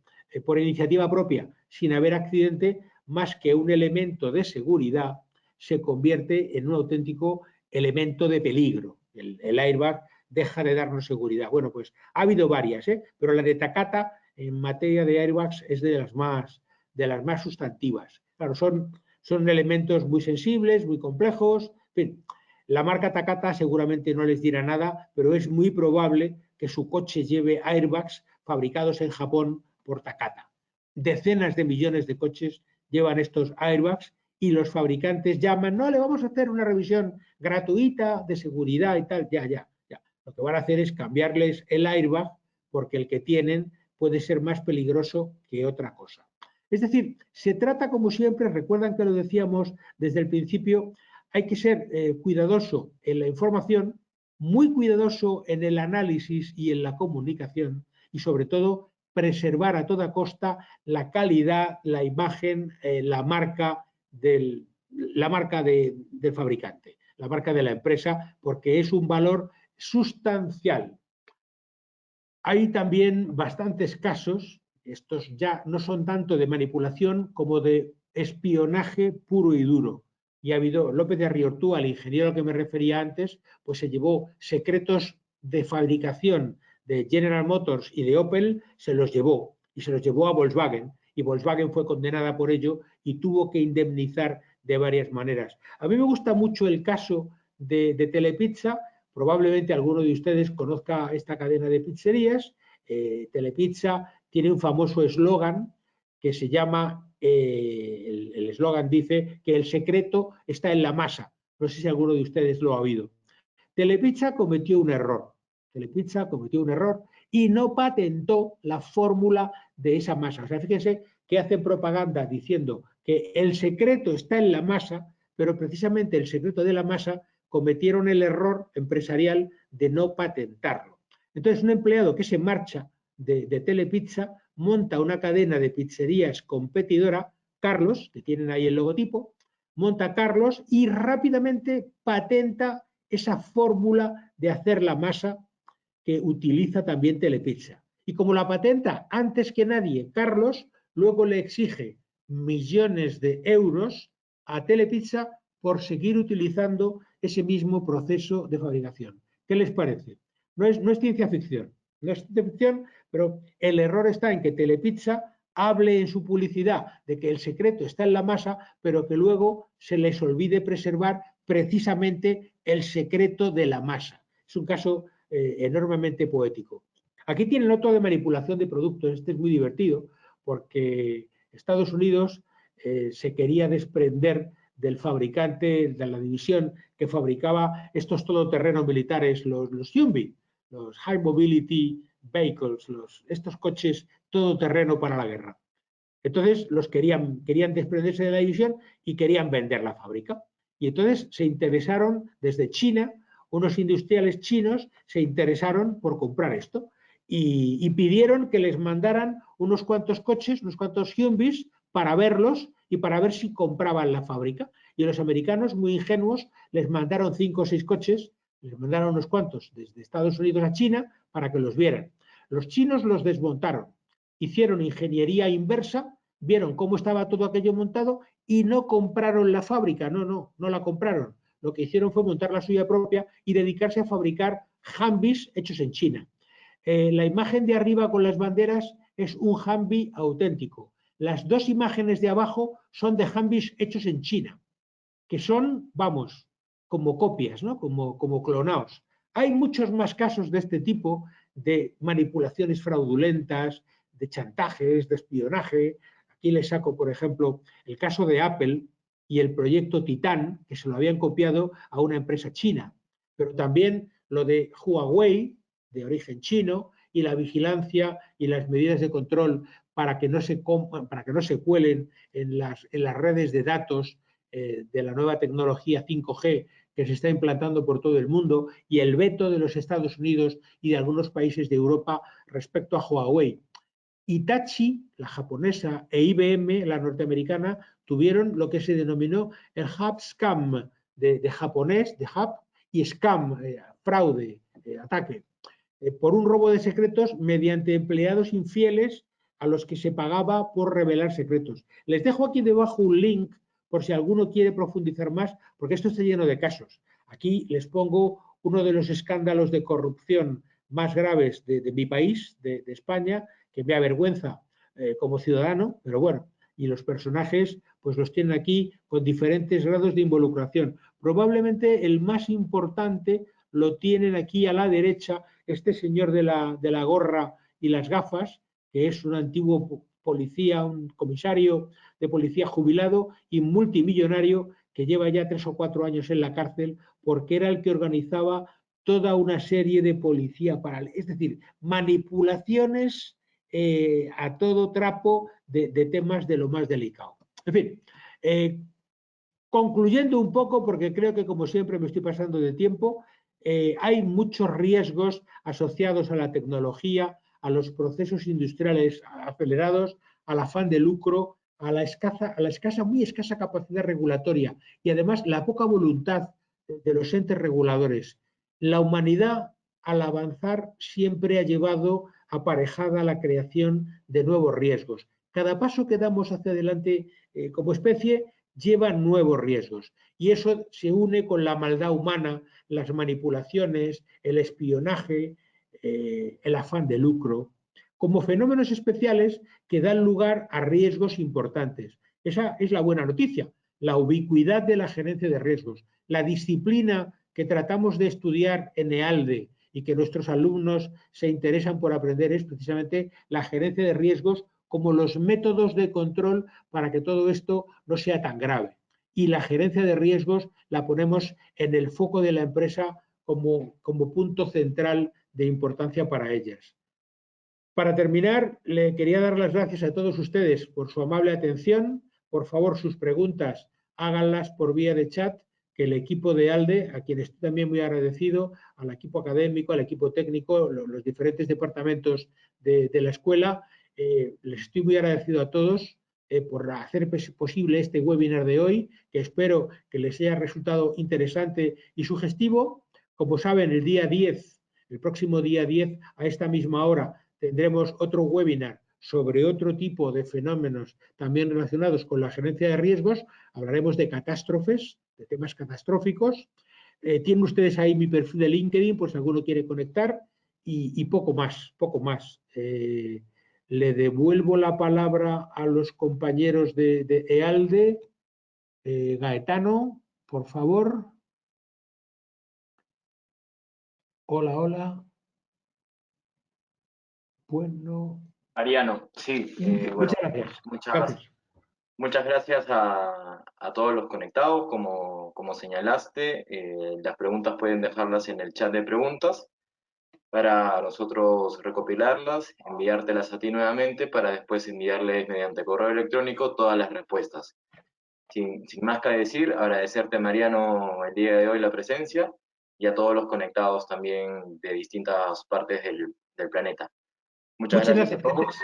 por iniciativa propia sin haber accidente, más que un elemento de seguridad, se convierte en un auténtico elemento de peligro. El airbag deja de darnos seguridad. Bueno, pues ha habido varias, pero la de Takata en materia de airbags es de las más sustantivas. Claro, son elementos muy sensibles, muy complejos. En fin, la marca Takata seguramente no les dirá nada, pero es muy probable que su coche lleve airbags fabricados en Japón por Takata. Decenas de millones de coches llevan estos airbags y los fabricantes llaman, no, le vamos a hacer una revisión gratuita de seguridad y tal, ya. Lo que van a hacer es cambiarles el airbag porque el que tienen puede ser más peligroso que otra cosa. Es decir, se trata como siempre, recuerdan que lo decíamos desde el principio, hay que ser cuidadoso en la información, muy cuidadoso en el análisis y en la comunicación y sobre todo preservar a toda costa la calidad, la imagen, la marca del fabricante, la marca de la empresa, porque es un valor sustancial. Hay también bastantes casos, estos ya no son tanto de manipulación como de espionaje puro y duro. Y ha habido, López de Riortúa, el ingeniero al que me refería antes, pues se llevó secretos de fabricación de General Motors y de Opel, se los llevó y se los llevó a Volkswagen. Y Volkswagen fue condenada por ello y tuvo que indemnizar de varias maneras. A mí me gusta mucho el caso de Telepizza. Probablemente alguno de ustedes conozca esta cadena de pizzerías. Telepizza tiene un famoso eslogan que se llama, el eslogan dice que el secreto está en la masa. No sé si alguno de ustedes lo ha oído. Telepizza cometió un error. Telepizza cometió un error y no patentó la fórmula de esa masa. O sea, fíjense que hacen propaganda diciendo que el secreto está en la masa, pero precisamente el secreto de la masa cometieron el error empresarial de no patentarlo. Entonces, un empleado que se marcha de Telepizza monta una cadena de pizzerías competidora, Carlos, que tienen ahí el logotipo, monta Carlos y rápidamente patenta esa fórmula de hacer la masa que utiliza también Telepizza. Y como la patenta antes que nadie Carlos, luego le exige millones de euros a Telepizza por seguir utilizando ese mismo proceso de fabricación. ¿Qué les parece? No es ciencia ficción, no es ciencia ficción, pero el error está en que Telepizza hable en su publicidad de que el secreto está en la masa, pero que luego se les olvide preservar precisamente el secreto de la masa. Es un caso enormemente poético. Aquí tienen otro de manipulación de productos, este es muy divertido, porque Estados Unidos se quería desprender del fabricante, de la división que fabricaba estos todoterrenos militares, los Humvee, los High Mobility Vehicles, estos coches todoterreno para la guerra. Entonces los querían desprenderse de la división y querían vender la fábrica. Y entonces se interesaron desde China unos industriales chinos se interesaron por comprar esto y pidieron que les mandaran unos cuantos coches, unos cuantos Hyundais para verlos y para ver si compraban la fábrica. Y los americanos, muy ingenuos, les mandaron 5 o 6 coches, les mandaron unos cuantos desde Estados Unidos a China para que los vieran. Los chinos los desmontaron, hicieron ingeniería inversa, vieron cómo estaba todo aquello montado y no compraron la fábrica, no la compraron. Lo que hicieron fue montar la suya propia y dedicarse a fabricar Humvees hechos en China. La imagen de arriba con las banderas es un Humvee auténtico. Las dos imágenes de abajo son de Humvees hechos en China, que son, vamos, como copias, ¿no? como clonados. Hay muchos más casos de este tipo, de manipulaciones fraudulentas, de chantajes, de espionaje. Aquí les saco, por ejemplo, el caso de Apple y el proyecto Titan, que se lo habían copiado a una empresa china, pero también lo de Huawei, de origen chino, y la vigilancia y las medidas de control para que no se cuelen en las redes de datos de la nueva tecnología 5G que se está implantando por todo el mundo, y el veto de los Estados Unidos y de algunos países de Europa respecto a Huawei. Hitachi, la japonesa, e IBM, la norteamericana, tuvieron lo que se denominó el hub scam, de japonés, de hub, y scam, fraude, ataque, por un robo de secretos mediante empleados infieles a los que se pagaba por revelar secretos. Les dejo aquí debajo un link por si alguno quiere profundizar más, porque esto está lleno de casos. Aquí les pongo uno de los escándalos de corrupción más graves de mi país, de España, que me avergüenza como ciudadano, pero bueno, y los personajes pues los tienen aquí con diferentes grados de involucración. Probablemente el más importante lo tienen aquí a la derecha, este señor de la gorra y las gafas, que es un antiguo policía, un comisario de policía jubilado y multimillonario que lleva ya 3 o 4 años en la cárcel porque era el que organizaba toda una serie de policía paralela, es decir, manipulaciones a todo trapo de temas de lo más delicado. En fin, concluyendo un poco, porque creo que como siempre me estoy pasando de tiempo, hay muchos riesgos asociados a la tecnología, a los procesos industriales acelerados, al afán de lucro, a la muy escasa capacidad regulatoria y además la poca voluntad de los entes reguladores. La humanidad, al avanzar, siempre ha llevado aparejada la creación de nuevos riesgos. Cada paso que damos hacia adelante como especie lleva nuevos riesgos y eso se une con la maldad humana, las manipulaciones, el espionaje, el afán de lucro, como fenómenos especiales que dan lugar a riesgos importantes. Esa es la buena noticia, la ubicuidad de la gerencia de riesgos, la disciplina que tratamos de estudiar en EALDE y que nuestros alumnos se interesan por aprender es precisamente la gerencia de riesgos como los métodos de control para que todo esto no sea tan grave. Y la gerencia de riesgos la ponemos en el foco de la empresa como punto central de importancia para ellas. Para terminar, le quería dar las gracias a todos ustedes por su amable atención. Por favor, sus preguntas háganlas por vía de chat, que el equipo de ALDE, a quien estoy también muy agradecido, al equipo académico, al equipo técnico, los diferentes departamentos de la escuela, les estoy muy agradecido a todos por hacer posible este webinar de hoy, que espero que les haya resultado interesante y sugestivo. Como saben, el próximo día 10, a esta misma hora, tendremos otro webinar sobre otro tipo de fenómenos también relacionados con la gerencia de riesgos. Hablaremos de catástrofes, de temas catastróficos. Tienen ustedes ahí mi perfil de LinkedIn, por si alguno quiere conectar, y poco más, poco más. Le devuelvo la palabra a los compañeros de EALDE. Gaetano, por favor. Hola, hola. Bueno. Mariano, sí, bueno, Muchas gracias. muchas gracias a todos los conectados, como señalaste. Las preguntas pueden dejarlas en el chat de preguntas para nosotros recopilarlas, enviártelas a ti nuevamente para después enviarles mediante correo electrónico todas las respuestas. Sin más que decir, agradecerte, Mariano, el día de hoy la presencia y a todos los conectados también de distintas partes del planeta. Muchas Muchas gracias a gracias. todos.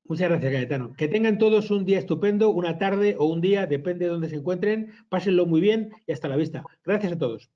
Muchas gracias, Cayetano. Que tengan todos un día estupendo, una tarde o un día, depende de dónde se encuentren. Pásenlo muy bien y hasta la vista. Gracias a todos.